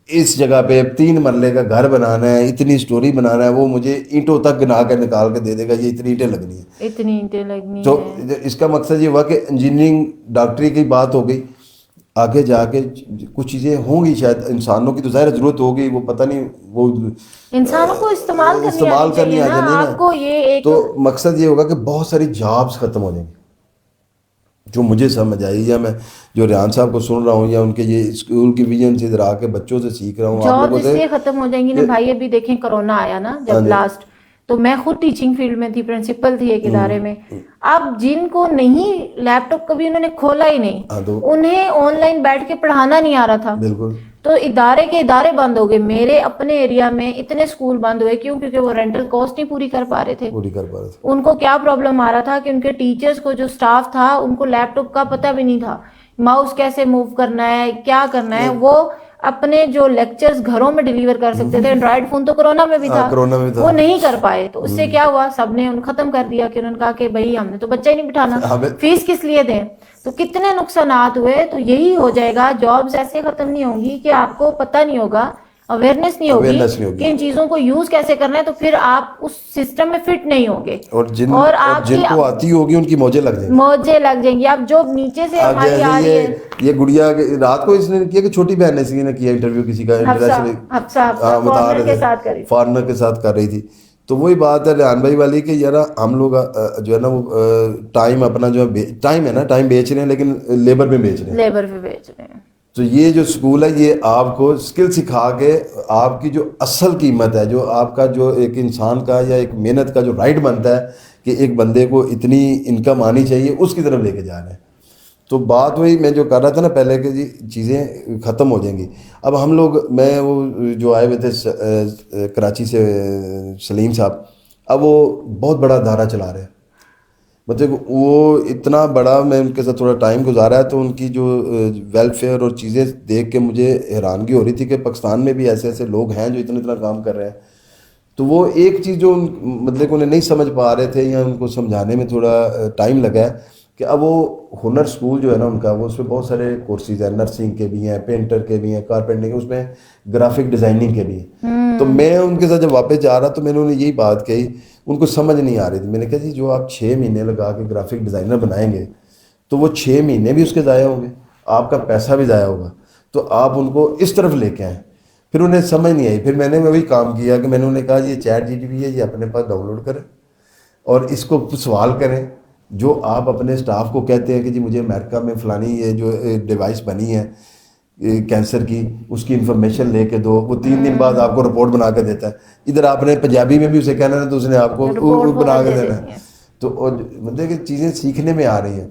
اس جگہ پہ 3 مرلے کا گھر بنانا ہے، اتنی سٹوری بنانا ہے، وہ مجھے اینٹوں تک گنا کے نکال کے دے دے گا، یہ اتنی اینٹیں لگنی ہیں، اتنی اینٹیں لگنی. تو اس کا مقصد یہ ہوا کہ انجینئرنگ ڈاکٹری کی بات ہو گئی. آگے جا کے کچھ چیزیں ہوں گی شاید، انسانوں کی تو ظاہر ضرورت ہوگی، وہ پتہ نہیں وہ انسانوں کو استعمال کرنی آ جانی ہے آپ کو یہ ایک تو مقصد یہ ہوگا کہ بہت ساری جابس ختم ہو جائیں گی، جو مجھے سمجھ آئی، یا میں جو ریحان صاحب کو سن رہا ہوں، یا ان کے یہ اسکول کی ویژن سے ادھر آ کے بچوں سے سیکھ رہا ہوں، آپ جاب لوگوں اس سے لیے ختم ہو جائیں گی نا بھائی. ابھی دیکھیں کرونا آیا نا جب لاسٹ، تو میں خود ٹیچنگ فیلڈ میں تھی، پرنسپل تھی ایک ادارے میں. اب جن کو نہیں لیپ ٹاپ کبھی انہوں نے کھولا ہی نہیں، انہیں آن لائن بیٹھ کے پڑھانا نہیں آ رہا تھا، بالکل تو ادارے کے ادارے بند ہو گئے. میرے اپنے ایریا میں اتنے اسکول بند ہوئے، کیوں؟ کیونکہ وہ رینٹل کاسٹ نہیں پوری کر پا رہے تھے. پوری کر پا رہے تھے. ان کو کیا پرابلم آ رہا تھا کہ ان کے ٹیچرز کو، جو سٹاف تھا، ان کو لیپ ٹاپ کا پتہ بھی نہیں تھا، ماؤس کیسے موو کرنا ہے، کیا کرنا ہے. وہ اپنے جو لیکچرز گھروں میں ڈیلیور کر سکتے تھے، اینڈرائڈ فون تو کرونا میں بھی تھا، وہ نہیں کر پائے. تو اس سے کیا ہوا، سب نے ختم کر دیا کہ انہوں نے کہا کہ بھائی ہم نے تو بچہ ہی نہیں بٹھانا، فیس کس لیے دیں. تو کتنے نقصانات ہوئے. تو یہی ہو جائے گا، جابز ایسے ختم نہیں ہوں گی کہ آپ کو پتہ نہیں ہوگا، اویئرنیس نہیں ہوگی کہ ان چیزوں کو یوز کیسے کرنا ہے، تو پھر آپ اس سسٹم میں فٹ نہیں ہوں گے. اور آپ جن کو آتی ہوگی ان کی موجیں لگ جائیں گی. اب جو نیچے سے ہماری آ رہی ہے، یہ گڑیا رات کو اس نے کیا کہ چھوٹی بہن نے کیا انٹرویو کسی کا فارنر کے ساتھ کر رہی تھی. تو وہی بات ہے ریحان بھائی والی کہ یار ہم لوگ جو ہے نا وہ ٹائم اپنا جو ٹائم ہے نا، ٹائم بیچ رہے ہیں لیکن لیبر میں بیچ رہے ہیں. تو یہ جو اسکول ہے یہ آپ کو اسکل سکھا کے آپ کی جو اصل قیمت ہے، جو آپ کا جو ایک انسان کا یا ایک محنت کا جو رائٹ بنتا ہے کہ ایک بندے کو اتنی انکم آنی چاہیے، اس کی طرف لے کے جا رہے ہیں. تو بات وہی میں جو کر رہا تھا نا پہلے کہ جی چیزیں ختم ہو جائیں گی. اب ہم لوگ، میں وہ جو آئے ہوئے تھے کراچی سے سلیم صاحب، اب وہ بہت بڑا ادارہ چلا رہے ہیں، مطلب وہ اتنا بڑا، میں ان کے ساتھ تھوڑا ٹائم گزارا ہے تو ان کی جو ویلفیئر اور چیزیں دیکھ کے مجھے حیرانگی ہو رہی تھی کہ پاکستان میں بھی ایسے ایسے لوگ ہیں جو اتنا کام کر رہے ہیں. تو وہ ایک چیز جو مطلب انہیں نہیں سمجھ پا رہے تھے یا ان کو سمجھانے میں تھوڑا ٹائم لگا ہے کہ اب وہ ہنر اسکول جو ہے نا ان کا، وہ اس میں بہت سارے کورسز ہیں، نرسنگ کے بھی ہیں، پینٹر کے بھی ہیں، کارپینٹنگ کے، اس میں گرافک ڈیزائننگ کے بھی ہیں. تو میں ان کے ساتھ جب واپس جا رہا تو میں نے انہیں یہی بات کہی، ان کو سمجھ نہیں آ رہی تھی. میں نے کہا جی جو آپ 6 مہینے لگا کے گرافک ڈیزائنر بنائیں گے تو وہ 6 مہینے بھی اس کے ضائع ہوں گے، آپ کا پیسہ بھی ضائع ہوگا. تو آپ ان کو اس طرف لے کے آئیں. پھر انہیں سمجھ نہیں آئی. پھر میں نے وہی کام کیا کہ میں نے انہیں کہا یہ چیٹ جی ٹی پی ہے، یہ اپنے پاس ڈاؤن لوڈ کریں اور اس کو سوال کریں جو آپ اپنے اسٹاف کو کہتے ہیں کہ جی مجھے امریکہ میں فلانی یہ جو ڈیوائس بنی ہے کینسر کی، اس کی انفارمیشن لے کے دو. وہ 3 دن بعد آپ کو رپورٹ بنا کے دیتا ہے. ادھر آپ نے پنجابی میں بھی اسے کہنا ہے تو اس نے آپ کو بنا کے دینا ہے. تو مطلب کہ چیزیں سیکھنے میں آ رہی ہیں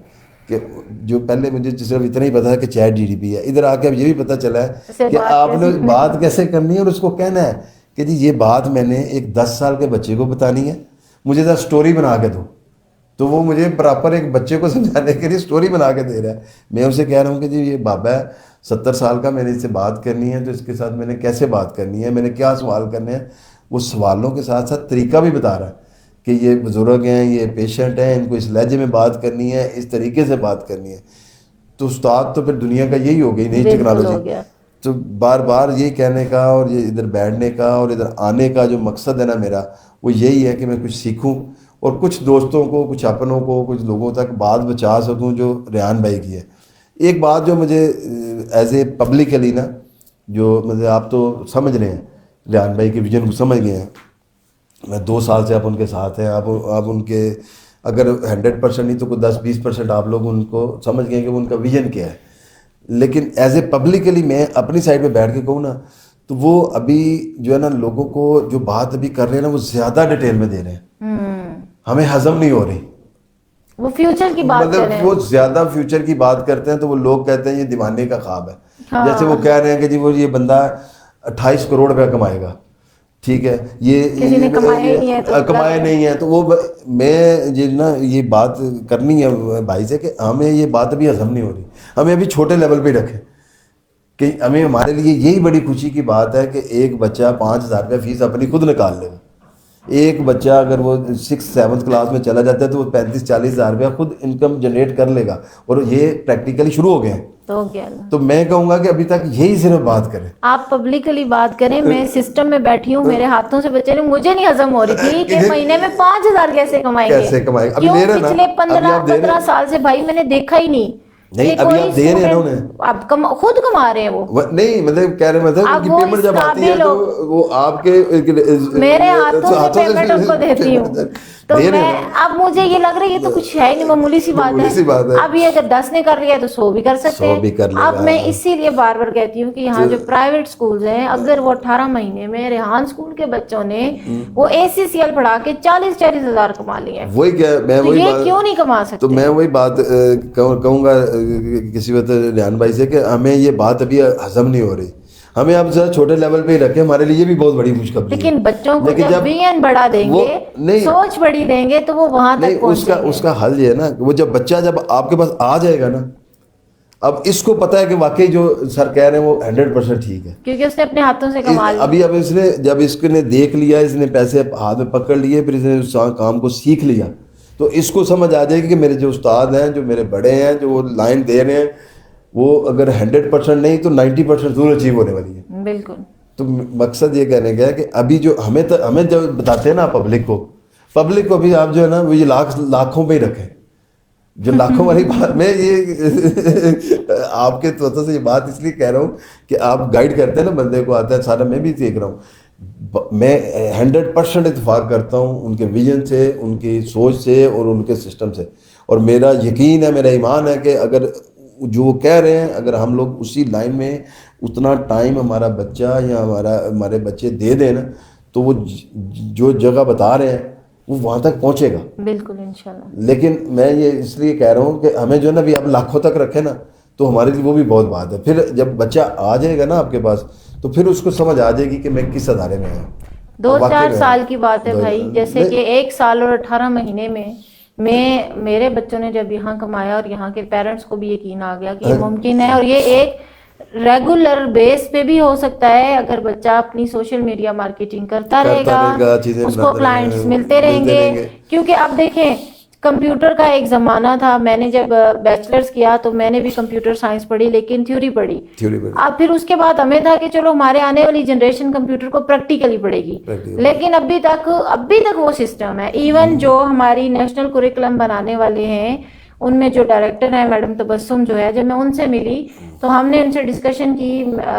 کہ جو پہلے مجھے صرف اتنا ہی پتا ہے کہ چیٹ جی ٹی پی ہے، ادھر آ کے اب یہ بھی پتہ چلا ہے کہ آپ نے بات کیسے کرنی ہے اور اس کو کہنا ہے کہ جی یہ بات میں نے ایک 10 سال کے بچے کو بتانی ہے، مجھے ذرا اسٹوری بنا کے دو. تو وہ مجھے پراپر ایک بچے کو سمجھانے کے لیے اسٹوری بنا کے دے رہا ہے. میں اسے کہہ رہا ہوں کہ جی یہ بابا ہے 70 سال کا، میں نے اس سے بات کرنی ہے تو اس کے ساتھ میں نے کیسے بات کرنی ہے، میں نے کیا سوال کرنے ہیں. وہ سوالوں کے ساتھ ساتھ طریقہ بھی بتا رہا ہے کہ یہ بزرگ ہیں، یہ پیشنٹ ہیں، ان کو اس لہجے میں بات کرنی ہے، اس طریقے سے بات کرنی ہے. تو استاد تو پھر دنیا کا یہی ہو گئی، نئی ٹیکنالوجی. تو بار بار یہی کہنے کا اور یہ ادھر بیٹھنے کا اور ادھر آنے کا جو مقصد ہے نا میرا، وہ یہی ہے کہ میں کچھ سیکھوں اور کچھ دوستوں کو، کچھ اپنوں کو، کچھ لوگوں تک بات پہنچا سکوں جو ریحان بھائی کی ہے. ایک بات جو مجھے ایز اے پبلکلی نا، جو مطلب آپ تو سمجھ رہے ہیں ریحان بھائی کے ویژن کو سمجھ گئے ہیں، میں 2 سال سے آپ ان کے ساتھ ہیں، آپ ان کے اگر 100% نہیں تو کوئی 10-20% آپ لوگ ان کو سمجھ گئے کہ ان کا ویژن کیا ہے. لیکن ایز اے پبلکلی میں اپنی سائڈ پہ بیٹھ کے کہوں نا تو وہ ابھی جو ہے نا لوگوں کو جو بات ابھی کر رہے ہیں نا وہ زیادہ ڈیٹیل میں دے رہے ہیں، ہمیں ہضم نہیں ہو رہی. وہ فیوچر کی بات کر رہے ہیں، وہ زیادہ فیوچر کی بات کرتے ہیں تو وہ لوگ کہتے ہیں یہ دیوانے کا خواب ہے. جیسے وہ کہہ رہے ہیں کہ جی وہ یہ بندہ 28 کروڑ روپے کمائے گا، ٹھیک ہے، یہ کمائے نہیں ہے. تو وہ میں یہ بات کرنی ہے بھائی سے کہ ہمیں یہ بات ابھی ہضم نہیں ہو رہی. ہمیں ابھی چھوٹے لیول پہ رکھیں کہ ہمیں، ہمارے لیے یہی بڑی خوشی کی بات ہے کہ ایک بچہ 5,000 روپے فیس اپنی خود نکال لے گا. ایک بچہ اگر وہ 6th-7th کلاس میں چلا جاتا ہے تو وہ 35-40 ہزار روپیہ خود انکم جنریٹ کر لے گا. اور یہ پریکٹیکلی شروع ہو گئے ہیں. تو میں کہوں گا کہ ابھی تک یہی صرف بات کریں، آپ پبلکلی بات کریں. میں سسٹم میں بیٹھی ہوں، میرے ہاتھوں سے بچے نہیں، مجھے نہیں ہضم ہو رہی تھی کہ مہینے میں 5,000 کیسے کمائیں گے. ابھی لے رہے نا، پچھلے 15 سال سے بھائی میں نے دیکھا ہی نہیں نہیں ابھی آپ دے رہے ہیں نا انہیں, آپ خود کما رہے ہیں وہ نہیں مطلب کہہ رہے مطلب ان کی پیمنٹ جب آتی ہے تو وہ آپ کے میرے ہاتھوں سے پیمنٹ ان کو دیتی ہوں, تو میں اب مجھے یہ لگ رہا ہے یہ تو کچھ ہے ہی نہیں, معمولی سی بات ہے. اب یہ اگر 10 نے کر لیا تو 100 بھی کر سکتے ہیں. اب میں اسی لیے بار بار کہتی ہوں کہ یہاں جو پرائیویٹ سکولز ہیں, اگر وہ 18 مہینے میں ریحان سکول کے بچوں نے وہ ACCL پڑھا کے 40-40 ہزار کما لیے, وہی کیا میں تو یہ کیوں نہیں کما سکتے؟ تو میں وہی بات کہوں گا کسی وقت ریحان بھائی سے کہ ہمیں یہ بات ابھی ہضم نہیں ہو رہی, ہمیں آپ ذرا چھوٹے لیول پہ ہی رکھیں, ہمارے لیے بھی بہت بڑی خوشخبری ہے. لیکن بچوں کو جب ویژن بڑا دیں گے, سوچ بڑی دیں گے تو وہ وہاں تک پہنچیں گے. اس کا حل یہ ہے نا, وہ جب بچہ جب آپ کے پاس آ جائے گا نا, اب اس کو پتا ہے کہ واقعی جو سر کہہ رہے ہیں وہ 100% ٹھیک ہے, کیونکہ اس نے اپنے ہاتھوں سے کما لیا. ابھی اب اس نے جب اس کو نے دیکھ لیا, اس نے پیسے ہاتھ میں پکڑ لیے, پھر اس نے اس کام کو سیکھ لیا, تو اس کو سمجھ آ جائے گی کہ میرے جو استاد ہیں, جو میرے بڑے ہیں, جو وہ لائن دے رہے ہیں, وہ اگر 100% نہیں تو 90% ضرور اچیو ہونے والی ہے. بالکل. تو مقصد یہ کہنے کا ہے کہ ابھی جو ہمیں جو بتاتے ہیں نا پبلک کو بھی آپ جو ہے نا وہ یہ لاکھوں پہ ہی رکھیں, جو لاکھوں والی بات. میں یہ آپ کے طرف سے یہ بات اس لیے کہہ رہا ہوں کہ آپ گائیڈ کرتے ہیں نا بندے کو, آتا ہے سارا, میں بھی دیکھ رہا ہوں, میں 100% اتفاق کرتا ہوں ان کے ویژن سے, ان کی سوچ سے اور ان کے سسٹم سے, اور میرا یقین ہے, میرا ایمان ہے کہ اگر جو وہ کہہ رہے ہیں, اگر ہم لوگ اسی لائن میں اتنا ٹائم ہمارا بچہ یا ہمارے بچے دے دیں نا, تو وہ جو جگہ بتا رہے ہیں وہ وہاں تک پہنچے گا. بالکل انشاءاللہ. لیکن میں یہ اس لیے کہہ رہا ہوں کہ ہمیں جو ہے نا بھی آپ لاکھوں تک رکھیں نا, تو ہمارے لیے وہ بھی بہت بات ہے. پھر جب بچہ آ جائے گا نا آپ کے پاس, تو پھر اس کو سمجھ آ جائے گی کہ میں کس ادارے میں آیا. 2-4 سال کی بات ہے بھائی, جیسے کہ 1 سال اور 18 مہینے میں میرے بچوں نے جب یہاں کمایا, اور یہاں کے پیرنٹس کو بھی یقین آ گیا کہ یہ ممکن ہے, اور یہ ایک ریگولر بیس پہ بھی ہو سکتا ہے. اگر بچہ اپنی سوشل میڈیا مارکیٹنگ کرتا رہے گا, اس کو کلائنٹس ملتے رہیں گے. کیونکہ اب دیکھیں کمپیوٹر کا ایک زمانہ تھا, میں نے جب بیچلرز کیا تو میں نے بھی کمپیوٹر سائنس پڑھی, لیکن تھیوری پڑھی. اب پھر اس کے بعد ہمیں تھا کہ چلو ہمارے آنے والی جنریشن کمپیوٹر کو پریکٹیکلی پڑھے گی, لیکن ابھی تک وہ سسٹم ہے. ایون جو ہماری نیشنل کوریکولم بنانے والے ہیں, ان میں جو ڈائریکٹر ہیں میڈم تبسم جو ہے, جب میں ان سے ملی تو ہم نے ان سے ڈسکشن کی,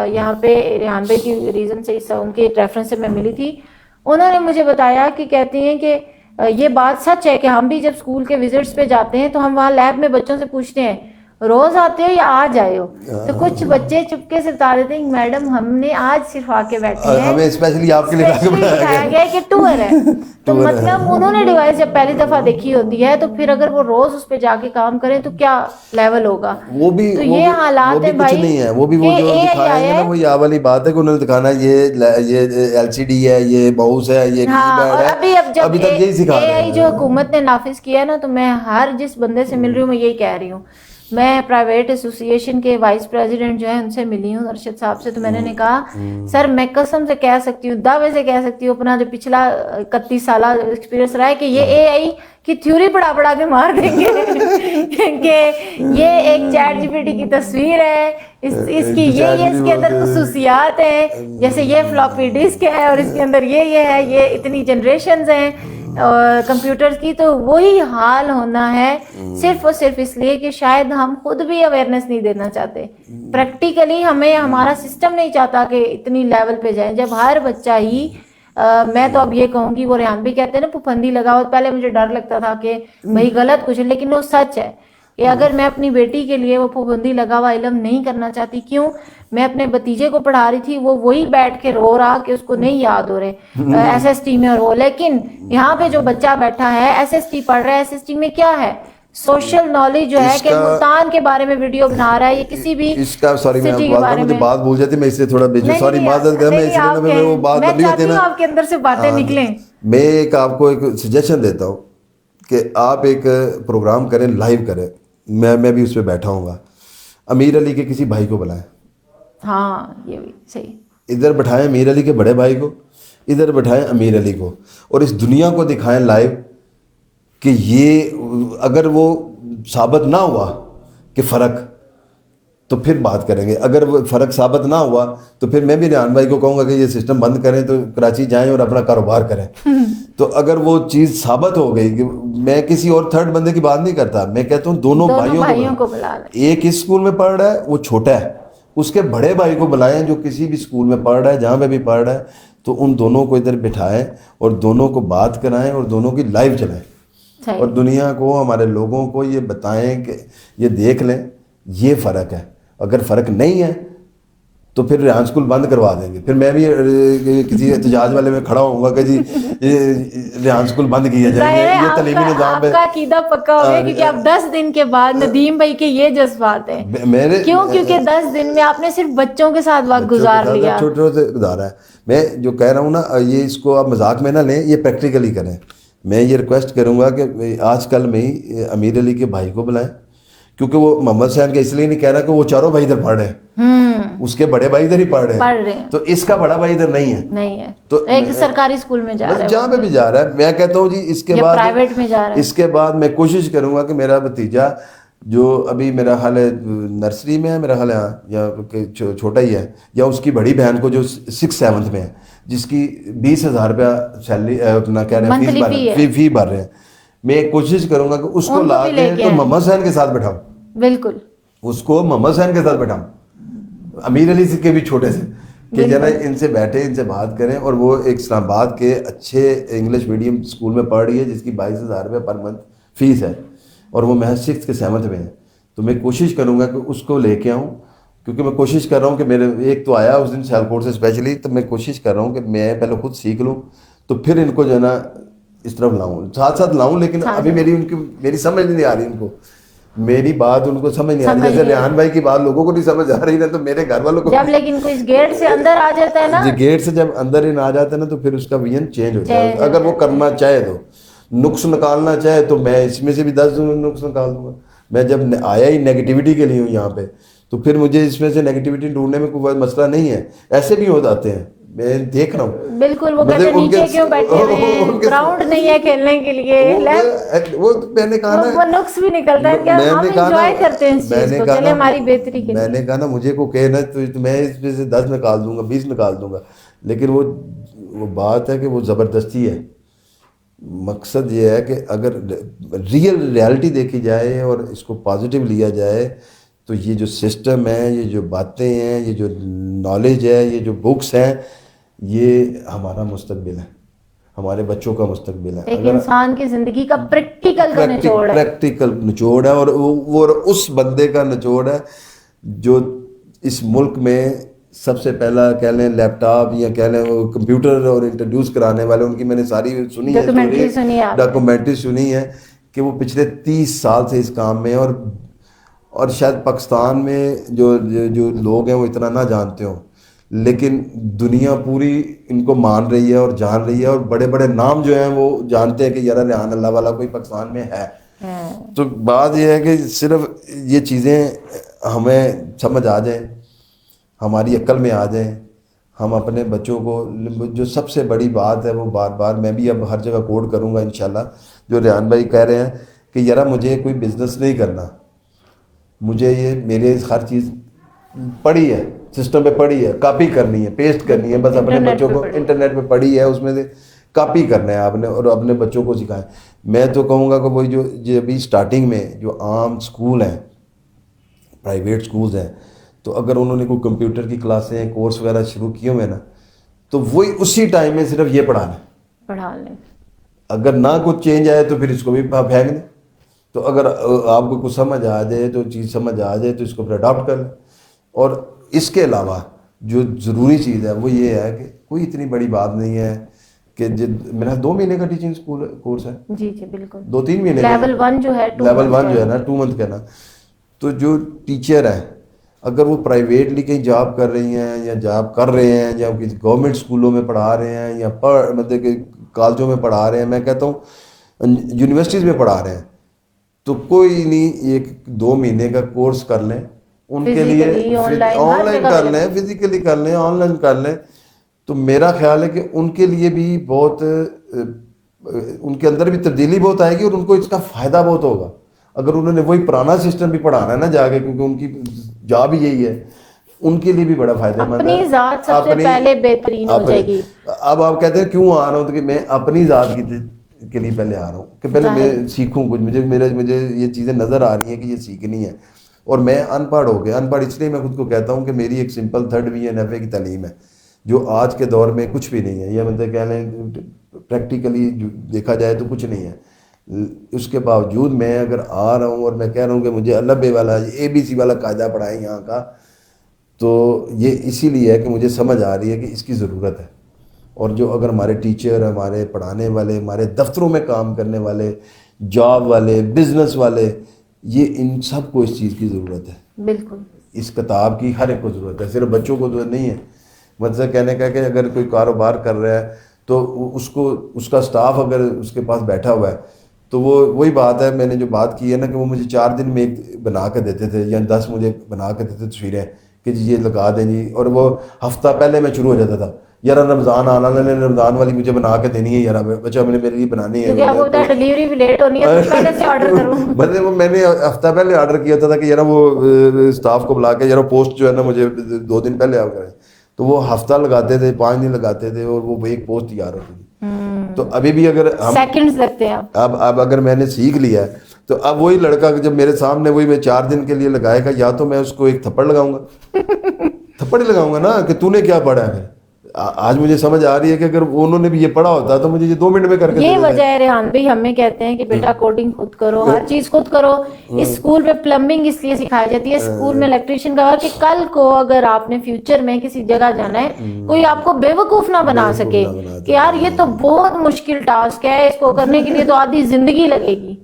یہاں پہ ریحان بھائی کی ریزن سے, ان کے ریفرنس سے میں ملی تھی. انہوں نے مجھے بتایا کہ کہتے ہیں کہ یہ بات سچ ہے کہ ہم بھی جب اسکول کے وزٹس پہ جاتے ہیں تو ہم وہاں لیب میں بچوں سے پوچھتے ہیں روز آتے ہو یا آج آئے ہو, تو کچھ بچے چپکے سے بتا دیتے ہیں میڈم ہم نے آج صرف آ کے بیٹھے ہیں, ہمیں اسپیشلی آپ کے لیے بتایا گیا کہ ٹور ہے. تو مطلب انہوں نے ڈیوائس جب پہلی دفعہ دیکھی ہوتی ہے, تو پھر اگر وہ روز اس پہ جا کے کام کریں تو کیا لیول ہوگا. وہ بھی تو یہ حالات ہے بھائی, نہیں ہے, وہ بھی وہ جو دکھائیں گے نا وہ یہ والی بات ہے کہ انہوں نے دکھانا یہ LCD ہے, یہ ماؤس ہے, یہ کی بیڈ ہے. ابھی تک یہی سکھا رہے ہیں. جو حکومت نے نافذ کیا ہے نا, تو میں ہر جس بندے سے مل رہی ہوں میں یہی کہہ رہی ہوں. میں پرائیویٹ ایسوسیشن کے وائس پریزیڈنٹ جو ہیں ان سے ملی ہوں, ارشد صاحب سے, تو میں نے کہا سر میں قسم سے کہہ سکتی ہوں, دعوے سے کہہ سکتی ہوں, اپنا جو پچھلا 31 سالہ ایکسپیرینس رہا ہے کہ یہ AI کی تھیوری پڑھا کے مار دیں گے کہ یہ ایک چیٹ GPT کی تصویر ہے, اس کی یہ اس کے اندر خصوصیات ہیں, جیسے یہ فلاپی ڈسک ہے اور اس کے اندر یہ ہے, یہ اتنی جنریشنز ہیں کمپیوٹرز کی. تو وہی حال ہونا ہے, صرف اور صرف اس لیے کہ شاید ہم خود بھی اویئرنیس نہیں دینا چاہتے. پریکٹیکلی ہمیں ہمارا سسٹم نہیں چاہتا کہ اتنی لیول پہ جائیں, جب ہر بچہ ہی میں تو اب یہ کہوں گی, وہ ریحان بھی کہتے ہیں نا پابندی لگاؤ, پہلے مجھے ڈر لگتا تھا کہ بھائی غلط کچھ, لیکن وہ سچ ہے کہ اگر میں اپنی بیٹی کے لیے وہ پابندی لگا ہوا علم نہیں کرنا چاہتی. کیوں؟ میں اپنے بھتیجے کو پڑھا رہی تھی, وہ وہی بیٹھ کے رو رہا کہ اس کو نہیں یاد ہو رہے SST میں, اور وہ, لیکن یہاں پہ جو بچہ بیٹھا ہے SST پڑھ رہا ہے, SST میں کیا ہے سوشل نالج جو ہے کہ ملتان کے بارے میں ویڈیو بنا رہا ہے, یہ کسی بھی اس کا سوری میں مجھے بات بھول جاتی, میں اس سے تھوڑا سوری معذرت کریں, میں اس لیے وہ بات ابھی ہوتی ہے نا, آپ کے اندر سے باتیں نکلیں. میں ایک آپ کو ایک سجیشن دیتا ہوں کہ آپ ایک پروگرام کریں, لائیو کریں, میں بھی اس پہ بیٹھا ہوں گا, امیر علی کے کسی بھائی کو بلائیں, ہاں یہ بھی صحیح, ادھر بٹھائیں امیر علی کے بڑے بھائی کو, ادھر بٹھائیں امیر علی کو, اور اس دنیا کو دکھائیں لائیو کہ یہ اگر وہ ثابت نہ ہوا کہ فرق, تو پھر بات کریں گے. اگر وہ فرق ثابت نہ ہوا تو پھر میں بھی ریحان بھائی کو کہوں گا کہ یہ سسٹم بند کریں تو کراچی جائیں اور اپنا کاروبار کریں. تو اگر وہ چیز ثابت ہو گئی کہ میں کسی اور تھرڈ بندے کی بات نہیں کرتا, میں کہتا ہوں دونوں بھائیوں کو بلا لیں. ایک اس اسکول میں پڑھ رہا ہے, وہ چھوٹا ہے, اس کے بڑے بھائی کو بلائیں جو کسی بھی اسکول میں پڑھ رہا ہے, جہاں پہ بھی پڑھ رہا ہے, تو ان دونوں کو ادھر بٹھائیں اور دونوں کو بات کرائیں اور دونوں کی لائف چلائیں اور دنیا کو, ہمارے لوگوں کو یہ بتائیں کہ یہ دیکھ لیں یہ فرق ہے. اگر فرق نہیں ہے تو پھر ریحان اسکول بند کروا دیں گے. پھر میں بھی کسی احتجاج والے میں کھڑا ہوں گا کہ جی ریحان اسکول بند کیا جائے, یہ تعلیمی نظام پہ. آپ کا عقیدہ پکا ہو گیا کیونکہ اب 10 دن کے بعد ندیم بھائی کے یہ جذبات ہیں. کیوں؟ کیونکہ 10 دن میں آپ نے صرف بچوں کے ساتھ وقت گزار لیا, چھوٹے سے گزارا ہے. میں جو کہہ رہا ہوں نا, یہ اس کو آپ مذاق میں نہ لیں, یہ پریکٹیکلی کریں. میں یہ ریکویسٹ کروں گا کہ آج کل میں ہی امیر علی کے بھائی کو بلائیں, کیونکہ وہ محمد حسین کا اس لیے نہیں کہہ رہا کہ وہ چاروں بھائی ادھر پڑھ رہے ہیں, اس کے بڑے بھائی ادھر ہی پڑھ رہے ہیں, تو اس کا بڑا بھائی ادھر نہیں ہے, تو ایک سرکاری اسکول میں جا رہا ہے, جہاں پہ بھی جا رہا ہے. میں کہتا ہوں جی اس کے بعد پرائیویٹ میں جا رہا ہے, اس کے بعد میں کوشش کروں گا کہ میرا بھتیجا جو ابھی میرا خیال ہے نرسری میں ہے, میرا خیال ہے یا چھوٹا ہی ہے, یا اس کی بڑی بہن کو جو 6th-7th میں ہے, جس کی 20,000 روپیہ سیلری اپنا کہہ رہے ہیں فی بھر رہے ہیں, میں کوشش کروں گا کہ اس کو لا کے تو محمد حسین کے ساتھ بٹھاؤں. بالکل, اس کو محمد حسین کے ساتھ بٹھاؤں, امیر علی کے بھی چھوٹے سے, کہ جنا ان سے بیٹھے, ان سے بات کریں. اور وہ ایک اسلام آباد کے اچھے انگلش میڈیم اسکول میں پڑھ رہی ہے جس کی 22,000 روپے پر منتھ فیس ہے, اور وہ محض 6th کے 7th میں ہے. تو میں کوشش کروں گا کہ اس کو لے کے آؤں, کیونکہ میں کوشش کر رہا ہوں کہ میرے ایک تو آیا اس دن سیالکوٹ سے اسپیشلی, تو میں کوشش کر رہا ہوں کہ میں پہلے خود سیکھ لوں تو پھر ان کو جو ہے نا اس طرف لاؤں, ساتھ لاؤں. لیکن ابھی میری سمجھ نہیں آ رہی, ان کو میری بات ان کو سمجھ نہیں آ رہی. جیسے ریحان بھائی کی بات لوگوں کو نہیں سمجھ آ رہی نا, تو میرے گھر والوں کو جب لیکن کوئی اس گیٹ سے اندر آ جاتا ہے نا, جی گیٹ سے جب اندر ہی آ جاتا ہے نا, تو پھر اس کا ویژن چینج ہو جائے. اگر وہ کرنا چاہے تو نقص نکالنا چاہے تو میں اس میں سے بھی 10 نقص نکال دوں گا. میں جب آیا ہی نیگیٹیوٹی کے لیے ہوں یہاں پہ, تو پھر مجھے اس میں سے نیگیٹیوٹی ڈھونڈنے میں کوئی مسئلہ نہیں ہے. ایسے بھی ہو جاتے ہیں, میں دیکھ رہا ہوں. بالکل, وہ کہتے ہیں نیچے کیوں بیٹھے ہوئے ہیں, گراؤنڈ نہیں ہے کھیلنے کے لیے. وہ میں نے کہا نا, وہ نقص بھی نکلتا ہے کہ ہم انجوائے کرتے ہیں اس چیز کو, چلے ہماری بہتری کے لیے. میں نے کہا نا مجھے کو کہنا تو میں اس میں سے 10 نکال دوں گا, 20 نکال دوں گا. لیکن وہ بات ہے کہ وہ زبردستی ہے. مقصد یہ ہے کہ اگر ریالٹی دیکھی جائے اور اس کو پازیٹیو لیا جائے, تو یہ جو سسٹم ہے, یہ جو باتیں ہیں, یہ جو نالج ہے, یہ جو بکس ہیں, یہ ہمارا مستقبل ہے, ہمارے بچوں کا مستقبل ہے. ایک انسان کی زندگی کا پریکٹیکل نچوڑ ہے, اور وہ اس بندے کا نچوڑ ہے جو اس ملک میں سب سے پہلا کہہ لیں لیپ ٹاپ یا کہہ لیں وہ کمپیوٹر اور انٹروڈیوس کرانے والے. ان کی میں نے ساری سنی ہے, ڈاکومنٹری سنی ہے کہ وہ پچھلے 30 سال سے اس کام میں, اور شاید پاکستان میں جو لوگ ہیں وہ اتنا نہ جانتے ہوں, لیکن دنیا پوری ان کو مان رہی ہے اور جان رہی ہے, اور بڑے بڑے نام جو ہیں وہ جانتے ہیں کہ یار ریحان اللہ والا کوئی پاکستان میں ہے. تو بات یہ ہے کہ صرف یہ چیزیں ہمیں سمجھ آ جائیں, ہماری عقل میں آ جائیں, ہم اپنے بچوں کو, جو سب سے بڑی بات ہے وہ بار بار میں بھی اب ہر جگہ کوڈ کروں گا انشاءاللہ, جو ریحان بھائی کہہ رہے ہیں کہ یار مجھے کوئی بزنس نہیں کرنا, مجھے یہ میرے ہر چیز پڑھی ہے, سسٹم پہ پڑھی ہے, کاپی کرنی ہے, پیسٹ کرنی ہے, بس اپنے بچوں کو انٹرنیٹ پہ پڑھی ہے, اس میں سے کاپی کرنا ہے آپ نے, اور اپنے بچوں کو سکھائیں. میں تو کہوں گا کہ وہی جو ابھی اسٹارٹنگ میں جو عام اسکول ہیں, پرائیویٹ اسکولز ہیں, تو اگر انہوں نے کوئی کمپیوٹر کی کلاسیں کورس وغیرہ شروع کیے ہوئے نا, تو وہی اسی ٹائم میں صرف یہ پڑھا لیں. اگر نہ کچھ چینج آئے تو پھر اس کو بھی پھینک دیں. تو اگر آپ کو کچھ سمجھ آ جائے, تو چیز سمجھ آ جائے تو اس کو پھر اڈاپٹ کر لیں. اور اس کے علاوہ جو ضروری چیز ہے وہ یہ ہے کہ کوئی اتنی بڑی بات نہیں ہے کہ میرا 2 مہینے کا ٹیچنگ کورس ہے. جی بالکل, 2-3 مہینے لیول 1 جو ہے نا 2 منتھ کا نا. تو جو ٹیچر ہے اگر وہ پرائیویٹلی کہیں جاب کر رہی ہیں یا جاب کر رہے ہیں یا کسی گورنمنٹ اسکولوں میں پڑھا رہے ہیں یا مطلب کہ کالجوں میں پڑھا رہے ہیں, میں کہتا ہوں یونیورسٹیز میں پڑھا رہے ہیں, تو کوئی نہیں 1-2 مہینے کا کورس کر لیں, ان کے لیے آن لائن کر لیں, فزیکلی کر لیں, آن لائن کر لیں. تو میرا خیال ہے کہ ان کے لیے بھی بہت, ان کے اندر بھی تبدیلی بہت آئے گی, اور ان کو اس کا فائدہ بہت ہوگا. اگر انہوں نے وہی پرانا سسٹم بھی پڑھانا ہے نا جا کے, کیونکہ ان کی جاب ہی یہی ہے, ان کے لیے بھی بڑا فائدہ مند ہے. اپنی ذات سب سے پہلے بہترین ہو جائے گی. اب آپ کہتے ہیں کیوں آ رہا ہوں, تو کہ میں اپنی ذات کے لیے پہلے آ رہا ہوں کہ پہلے میں سیکھوں کچھ, مجھے یہ چیزیں نظر آ رہی ہیں کہ یہ سیکھنی ہے. اور میں ان پڑھ ہو گیا, ان پڑھ اس لیے میں خود کو کہتا ہوں کہ میری ایک سمپل 3rd VNFA کی تعلیم ہے جو آج کے دور میں کچھ بھی نہیں ہے, یہ مطلب کہہ لیں پریکٹیکلی دیکھا جائے تو کچھ نہیں ہے. اس کے باوجود میں اگر آ رہا ہوں اور میں کہہ رہا ہوں کہ مجھے الب والا ABC والا قاعدہ پڑھائیں یہاں کا, تو یہ اسی لیے ہے کہ مجھے سمجھ آ رہی ہے کہ اس کی ضرورت ہے. اور جو اگر ہمارے ٹیچر, ہمارے پڑھانے والے, ہمارے دفتروں میں کام کرنے والے, جاب والے, بزنس والے, یہ ان سب کو اس چیز کی ضرورت ہے. بالکل اس کتاب کی ہر ایک کو ضرورت ہے, صرف بچوں کو ضرورت نہیں ہے. مطلب کہنے کا کہ اگر کوئی کاروبار کر رہا ہے تو اس کا سٹاف اگر اس کے پاس بیٹھا ہوا ہے تو وہی بات ہے, میں نے جو بات کی ہے نا کہ وہ مجھے 4 دن میں ایک بنا کے دیتے تھے یا 10 مجھے بنا کے دیتے تصویریں کہ جی یہ لگا دیں جی, اور وہ ہفتہ پہلے میں شروع ہو جاتا تھا, یار رمضان آنا, رمضان والی مجھے بنا کے دینی ہے یار, بچہ میں نے میرے لیے بنانی ہے, ڈیلیوری بھی لیٹ ہونی ہے تو پہلے سے آرڈر کروں. مطلب میں نے ہفتہ پہلے آرڈر کیا تھا کہ یار وہ اسٹاف کو بلا کے یار پوسٹ جو ہے نا مجھے 2 دن پہلے آ کریں, تو وہ ہفتہ لگاتے تھے, 5 دن لگاتے تھے, اور وہ ایک پوسٹ تیار ہوتی تھی. تو ابھی بھی اگر ہم سیکنڈز لگتے ہیں, اب اگر میں نے سیکھ لیا ہے تو اب وہی لڑکا جب میرے سامنے وہی میں 4 دن کے لیے لگائے گا, یا تو میں اس کو ایک تھپڑ لگاؤں گا, تھپڑ ہی لگاؤں گا نا کہ تو نے کیا پڑھا ہے. آج مجھے سمجھ آ رہی ہے کہ اگر انہوں نے بھی یہ پڑھا ہوتا تو مجھے یہ 2 منٹ میں کر کے یہ وجہ ہے ریحان بھائی ہمیں کہتے ہیں کہ بیٹا کوڈنگ خود کرو, ہر چیز خود کرو. اسکول میں پلمبنگ اس لیے سکھائی جاتی ہے, اسکول میں الیکٹریشین کا, کہ کل کو اگر آپ نے فیوچر میں کسی جگہ جانا ہے کوئی آپ کو بے وقوف نہ بنا سکے کہ یار یہ تو بہت مشکل ٹاسک ہے, اس کو کرنے کے لیے تو آدھی زندگی لگے گی.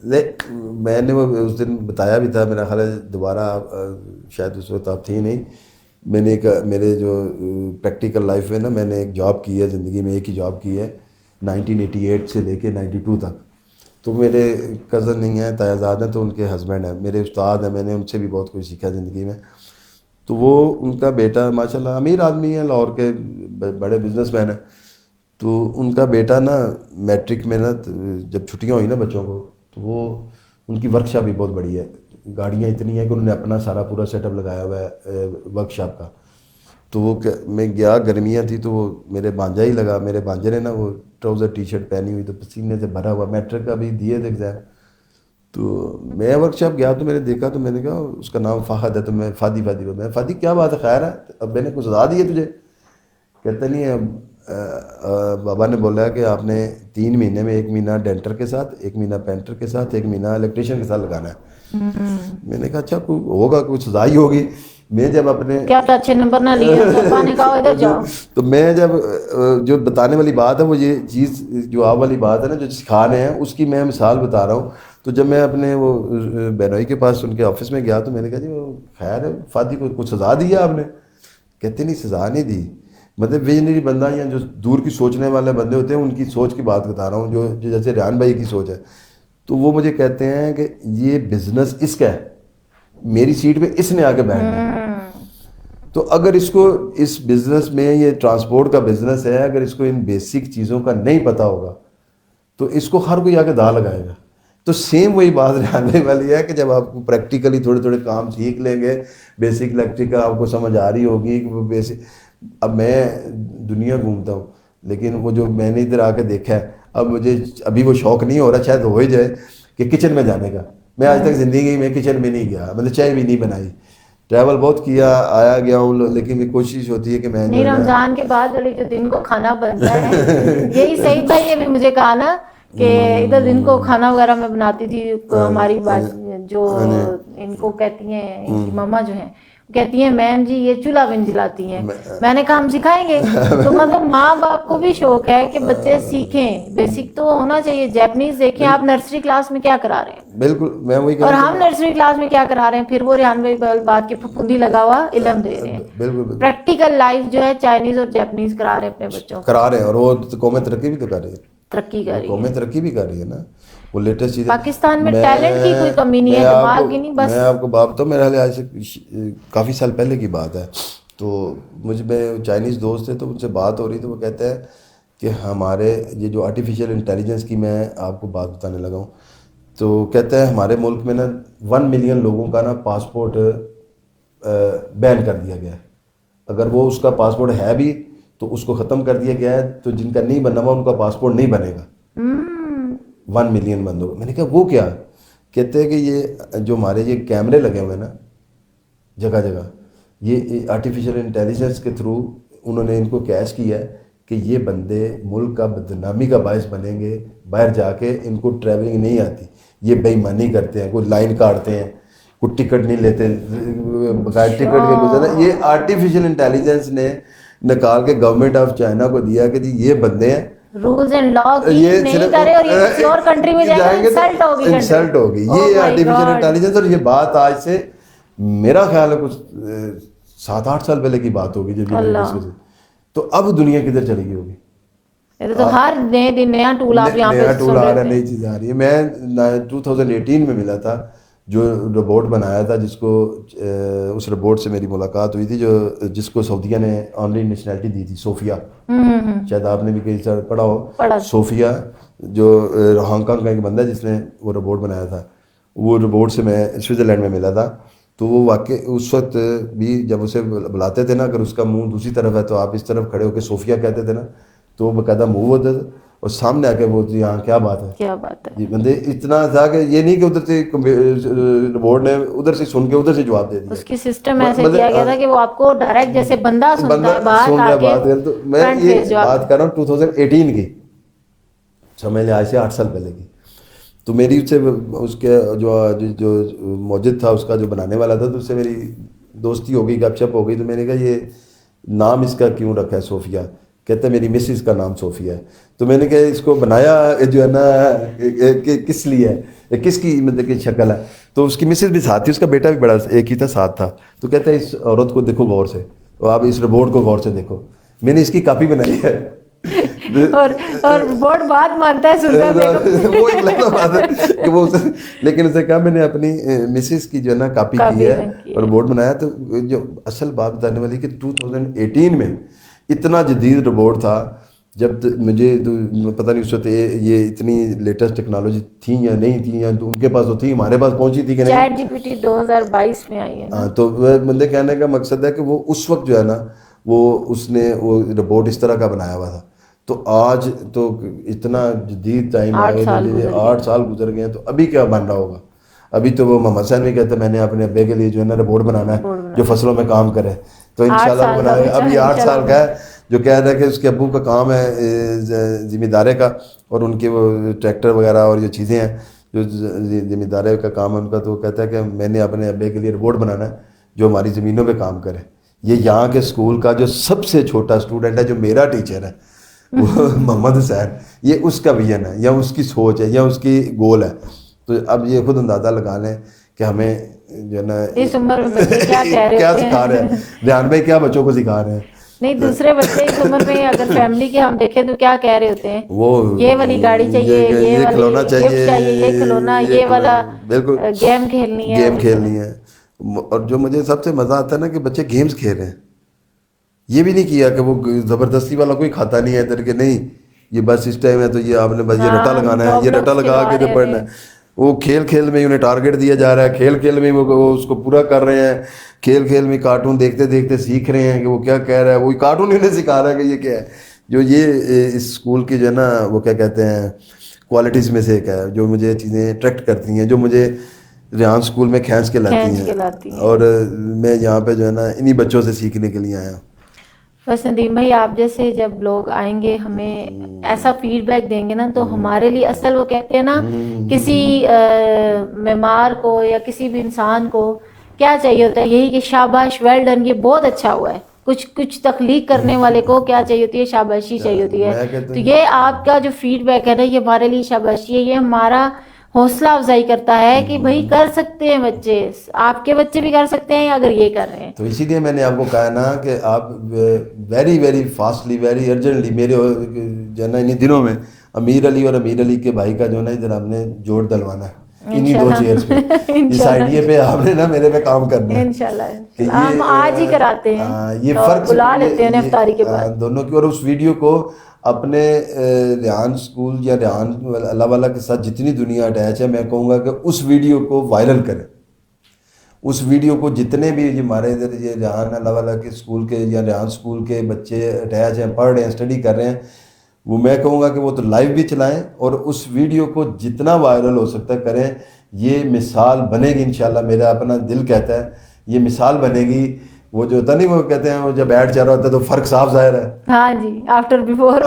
میں نے وہ اس دن بتایا بھی تھا, میرا خیال ہے دوبارہ شاید اس وقت آپ تھی نہیں, میں نے ایک میرے جو پریکٹیکل لائف میں نا میں نے ایک جاب کی ہے زندگی میں, ایک ہی جاب کی ہے 1988 سے لے کے 92 تک. تو میرے کزن نہیں ہیں, تایازاد ہیں, تو ان کے ہسبینڈ ہیں, میرے استاد ہیں, میں نے ان سے بھی بہت کچھ سیکھا زندگی میں. تو وہ ان کا بیٹا ماشاء اللہ امیر آدمی ہے, لاہور کے بڑے بزنس مین ہیں. تو ان کا بیٹا نا میٹرک میں نا جب چھٹیاں ہوئی نا بچوں کو, تو وہ ان کی ورک شاپ بھی بہت بڑی ہے, گاڑیاں اتنی ہیں کہ انہوں نے اپنا سارا پورا سیٹ اپ لگایا ہوا ہے ورک شاپ کا. تو وہ میں گیا, گرمیاں تھی, تو وہ میرے بانجا ہی لگا, میرے بانجے نے نا وہ ٹراؤزر ٹی شرٹ پہنی ہوئی, تو پسینے سے بھرا ہوا, میٹرک کا بھی دیے تھے ایگزام. تو میں ورک شاپ گیا تو میں نے دیکھا, تو میں نے کہا اس کا نام فہد ہے, تو میں فادی میں فادی کیا بات ہے, خیر ہے, اب میں نے کچھ سزا دی ہے تجھے؟ کہتا نہیں ہے, بابا نے بولا کہ آپ نے 3 مہینے میں 1 مہینہ ڈینٹر کے ساتھ, 1 مہینہ پینٹر کے ساتھ, 1 مہینہ الیکٹریشین کے ساتھ لگانا ہے. میں نے کہا اچھا ہوگا, کوئی سزا ہی ہوگی. میں جب اپنے کیا تو اچھے نمبر نہ لیے نے کہا ادھر جاؤ, تو میں جب جو بتانے والی بات ہے وہ یہ چیز جو آپ والی بات ہے نا جو سکھا رہے ہیں اس کی میں مثال بتا رہا ہوں. تو جب میں اپنے وہ بہنوئی کے پاس ان کے آفس میں گیا تو میں نے کہا جی وہ خیر ہے فادی کو کچھ سزا دی ہے آپ نے؟ کہتے نہیں سزا نہیں دی, مطلب ویژنری بندہ یا جو دور کی سوچنے والے بندے ہوتے ہیں ان کی سوچ کی بات بتا رہا ہوں, جو جیسے ریحان بھائی کی سوچ ہے. تو وہ مجھے کہتے ہیں کہ یہ بزنس اس کا ہے, میری سیٹ پہ اس نے آ کے بیٹھنا ہے. تو اگر اس کو اس بزنس میں, یہ ٹرانسپورٹ کا بزنس ہے, اگر اس کو ان بیسک چیزوں کا نہیں پتہ ہوگا تو اس کو ہر کوئی آ کے دا لگائے گا. تو سیم وہی بات رہنے والی ہے کہ جب آپ کو پریکٹیکلی تھوڑے تھوڑے کام سیکھ لیں گے, بیسک الیکٹرک کا آپ کو سمجھ آ رہی ہوگی کہ وہ بیسک. اب میں دنیا گھومتا ہوں لیکن وہ جو میں نے ادھر آ کے دیکھا ہے, اب مجھے ابھی وہ شوق نہیں ہو رہا, شاید ہو ہی جائے کہ کچن میں جانے کا. میں آج تک زندگی میں کچن میں نہیں گیا, مطلب چائے بھی نہیں بنائی. ٹریول بہت کیا, آیا گیا ہوں, لیکن میری کوشش ہوتی ہے کہ میں نہیں رمضان کے بعد والی جو دن کو کھانا بنتا ہے یہی سعید بھائی نے بھی مجھے کہا نا کہ ادھر دن کو کھانا وغیرہ میں بناتی تھی. ہماری جو ان کو کہتی ہیں ان کی ماما جو ہیں کہتی ہیں میم جی یہ چولہا بھی نہیں جلاتی ہیں. میں نے کہا ہم سکھائیں گے. تو مطلب ماں باپ کو بھی شوق ہے کہ بچے سیکھیں, بیسک تو ہونا چاہیے. جیپنیز دیکھیں آپ نرسری کلاس میں کیا کرا رہے ہیں, بالکل میں وہی اور ہم نرسری کلاس میں کیا کرا رہے ہیں, پھر وہ ریحان بھائی بات کی پھپھوندی لگا ہوا علم دے رہے ہیں. بالکل پریکٹیکل لائف جو ہے چائنیز اور جیپنیز کرا رہے ہیں اپنے بچوں کو, کرا رہے ہیں, اور وہ قومیں ترقی بھی تو کر رہی ہے, ترقی کر رہی قومیں ہے. ترقی بھی کر رہی ہے نا, وہ لیٹسٹ چیزیں. پاکستان میں ٹیلنٹ کی کوئی کمی نہیں ہے, دماغ کی نہیں, بس میں آپ کو بات تو میرے خیال سے کافی سال پہلے کی بات ہے. تو مجھ میں چائنیز دوست تھے, تو ان سے بات ہو رہی, تو وہ کہتے ہیں کہ ہمارے یہ جو آرٹیفیشیل انٹیلیجنس کی میں آپ کو بات بتانے لگا ہوں, تو کہتا ہے ہمارے ملک میں نا 1 ملین لوگوں کا نا پاسپورٹ بین کر دیا گیا ہے. اگر وہ اس کا پاسپورٹ ہے بھی تو اس کو ختم کر دیا گیا ہے, تو جن کا نہیں بنا ہوا ان کا پاسپورٹ نہیں بنے گا. 1 ملین بندوں. میں نے کہا وہ کیا؟ کہتے ہیں کہ یہ جو ہمارے یہ کیمرے لگے ہوئے ہیں نا جگہ جگہ, یہ آرٹیفیشیل انٹیلیجنس کے تھرو انہوں نے ان کو کیچ کیا ہے کہ یہ بندے ملک کا بدنامی کا باعث بنیں گے. باہر جا کے ان کو ٹریولنگ نہیں آتی, یہ بے ایمانی کرتے ہیں, کوئی لائن کاٹتے ہیں, کوئی ٹکٹ نہیں لیتے بغیر ٹکٹ کے گزرنا. یہ آرٹیفیشیل انٹیلیجنس نے نکال کے گورنمنٹ آف چائنا کو دیا کہ جی یہ بندے ہیں, رولز اینڈ لا کی نہیں کرے اور یہ کسی اور کنٹری میں جائیں گے انسلٹ ہوگی. یہ آرٹیفیشیل انٹیلیجنس. اور یہ بات آج سے میرا خیال ہے کچھ 7-8 سال پہلے کی بات ہوگی جب یہ, تو اب دنیا کدھر چلی گئی ہوگی. تو ہر نئے دن نیا ٹول آپ یہاں پہ ٹول آ رہا ہے, نئی چیز آ رہی ہے. میں 2018 میں ملا تھا, جو روبوٹ بنایا تھا جس کو اس روبوٹ سے میری ملاقات ہوئی تھی جس کو سعودیہ نے آن لائن نیشنلٹی دی تھی, صوفیہ. شاید آپ نے بھی کہیں سے پڑھا ہو. صوفیہ جو ہانگ کانگ کا ایک بندہ ہے جس نے وہ روبوٹ بنایا تھا, وہ روبوٹ سے میں سوئٹزرلینڈ میں ملا تھا. تو وہ واقع اس وقت بھی جب اسے بلاتے تھے نا, اگر اس کا منہ دوسری طرف ہے تو آپ اس طرف کھڑے ہو کے صوفیہ کہتے تھے نا, تو وہ باقاعدہ منہ ہوتا تھا اور سامنے آ کے بولتی ہاں کیا بات ہے, کیا بات ہے. جی بندے اتنا تھا کہ یہ نہیں کہ ادھر سے روبوٹ نے ادھر سے سن کے ادھر سے جواب دے دیا. اس کی سسٹم ایسے کیا گیا تھا کہ وہ آپ کو ڈائریکٹ جیسے بندہ سنتا ہے باہر آ کے. تو میں یہ بات کر رہا ہوں 2018 کی, سمجھ لیں آج سے 8 سال پہلے کی. تو میری اس سے اس کے جو موجود تھا, اس کا جو بنانے والا تھا, تو اس سے میری دوستی ہو گئی, گپ شپ ہو گئی. تو میں نے کہا یہ نام اس کا کیوں رکھا ہے صوفیہ؟ کہتا ہے میری مسز کا نام صوفیہ ہے. تو میں نے کہا اس کو بنایا جو ہے نا کس لیے ہے, کس کی مطلب کہ شکل ہے؟ تو اس کی مسز بھی ساتھ تھی, اس کا بیٹا بھی بڑا ایک ہی تھا ساتھ تھا. تو کہتا ہے اس عورت کو دیکھو غور سے, اور آپ اس روبوٹ کو غور سے دیکھو. میں نے اس کی کاپی بنائی ہے اور روبوٹ بات مانتا ہے سنتا ہے وہ ایک لگتا بات ہے کہ وہ لیکن اسے کہا میں نے اپنی مسز کی جو ہے نا کاپی کی ہے اور روبوٹ بنایا. تو جو اصل بات بتانے والی کہ 2018 میں اتنا جدید روبوٹ تھا, جب مجھے پتہ نہیں اس وقت یہ اتنی لیٹسٹ ٹیکنالوجی تھی یا نہیں تھی, یا ان کے پاس تو تھی, ہمارے پاس پہنچی تھی کہ نہیں. چیٹ جی پی ٹی 2022 میں آئی ہے. ہاں, تو بندے کہنے کا مقصد ہے کہ وہ اس وقت جو ہے نا وہ اس نے وہ روبوٹ اس طرح کا بنایا ہوا تھا. تو آج تو اتنا جدید ٹائم آ گیا, 8 سال گزر گئے ہیں, تو ابھی کیا بن رہا ہوگا؟ ابھی تو وہ محمد حسین بھی کہتے ہیں میں نے اپنے ابے کے لیے جو ہے نا روبوٹ بنانا ہے جو فصلوں میں کام کرے. تو انشاءاللہ وہ بنائے. ابھی 8 سال کا ہے, جو کہہ رہا ہے کہ اس کے ابو کا کام ہے ذمہ دارے کا, اور ان کے وہ ٹریکٹر وغیرہ اور یہ چیزیں ہیں جو ذمہ دارے کا کام ہے ان کا. تو وہ کہتا ہے کہ میں نے اپنے ابے کے لیے روبوٹ بنانا ہے جو ہماری زمینوں پہ کام کرے. یہ یہاں کے اسکول کا جو سب سے چھوٹا اسٹوڈنٹ ہے, جو میرا ٹیچر ہے, وہ محمد حسین, یہ اس کا ویژن ہے یا اس کی سوچ ہے یا اس کی گول ہے. تو اب یہ خود اندازہ لگا لیں کہ ہمیں جو ہے نا اس عمر میں کیا سکھا رہے ہیں, ریحان بھائی کیا بچوں کو سکھا رہے ہیں. نہیں دوسرے بچے اس عمر میں اگر فیملی کے ہم دیکھیں تو کیا کہہ رہے ہوتے ہیں, وہ یہ والی گاڑی چاہیے, یہ کھلونا چاہیے, یہ کھلونا, یہ والا بالکل گیم کھیلنی ہے. اور جو مجھے سب سے مزہ آتا ہے نا کہ بچے گیمز کھیل رہے ہیں. یہ بھی نہیں کیا کہ وہ زبردستی والا کوئی کھاتا نہیں ہے ادھر کے, نہیں یہ بس اس ٹائم ہے تو یہ آپ نے بس یہ رٹا لگانا ہے, یہ رٹا لگا کے جو پڑھنا ہے. وہ کھیل میں انہیں ٹارگٹ دیا جا رہا ہے, کھیل میں وہ اس کو پورا کر رہے ہیں. کھیل میں کارٹون دیکھتے دیکھتے سیکھ رہے ہیں کہ وہ کیا کہہ رہا ہے, وہی کارٹون انہیں سکھا رہا ہے کہ یہ کیا ہے. جو یہ اس اسکول کی جو ہے نا وہ کیا کہتے ہیں کوالٹیز میں سے ایک ہے, جو مجھے چیزیں اٹریکٹ کرتی ہیں, جو مجھے ریحان اسکول میں کھینچ کے لاتی ہیں, اور میں یہاں پہ جو ہے نا انہی بچوں سے سیکھنے کے لیے آیا. بس ندیم بھائی آپ جیسے جب لوگ آئیں گے ہمیں ایسا فیڈ بیک دیں گے نا, تو ہمارے لیے اصل وہ کہتے ہیں نا کسی معمار کو یا کسی بھی انسان کو کیا چاہیے ہوتا ہے, یہی کہ شاباش ویل ڈن, یہ بہت اچھا ہوا ہے. کچھ تخلیق کرنے والے کو کیا چاہیے ہوتی ہے, شاباشی چاہیے ہوتی ہے. تو یہ آپ کا جو فیڈ بیک ہے نا, یہ ہمارے لیے شاباشی ہے, یہ ہمارا حوصلہ افزائی کرتا ہے کہ بھائی کر سکتے ہیں بچے, آپ کے بچے بھی کر سکتے ہیں اگر یہ کر رہے ہیں. تو اسی لیے میں نے آپ کو کہا نا کہ آپ very very fastly, very urgently, میرے جو ہے نا انہیں دنوں میں امیر علی اور امیر علی کے بھائی کا جو ہے نا ادھر ہم نے جوڑ دلوانا ہے انہی 2 چیئرز پہ. اس آئیڈیا پہ آپ نے نا میرے پہ کام کرنا ہے انشاءاللہ. ہم آج ہی کراتے ہیں, یہ فرق بلا لیتے ہیں افطاری کے بعد دونوں کی. اور اس ویڈیو کو اپنے ریحان سکول یا ریحان اللہ والا کے ساتھ جتنی دنیا اٹیچ ہے، میں کہوں گا کہ اس ویڈیو کو وائرل کریں. اس ویڈیو کو جتنے بھی ہمارے ادھر یہ ریحان اللہ والا کے اسکول کے یا ریحان اسکول کے بچے اٹیچ ہیں، پڑھ رہے ہیں، اسٹڈی کر رہے ہیں، وہ میں کہوں گا کہ وہ تو لائیو بھی چلائیں اور اس ویڈیو کو جتنا وائرل ہو سکتا ہے کریں. یہ مثال بنے گی انشاءاللہ. میرا اپنا دل کہتا ہے یہ مثال بنے گی. وہ جو ہوتا نہیں، وہ کہتے ہیں وہ جب ایڈ چل رہا ہوتا ہے تو فرق صاف ظاہر ہے. ہاں جی، آفٹر بیفور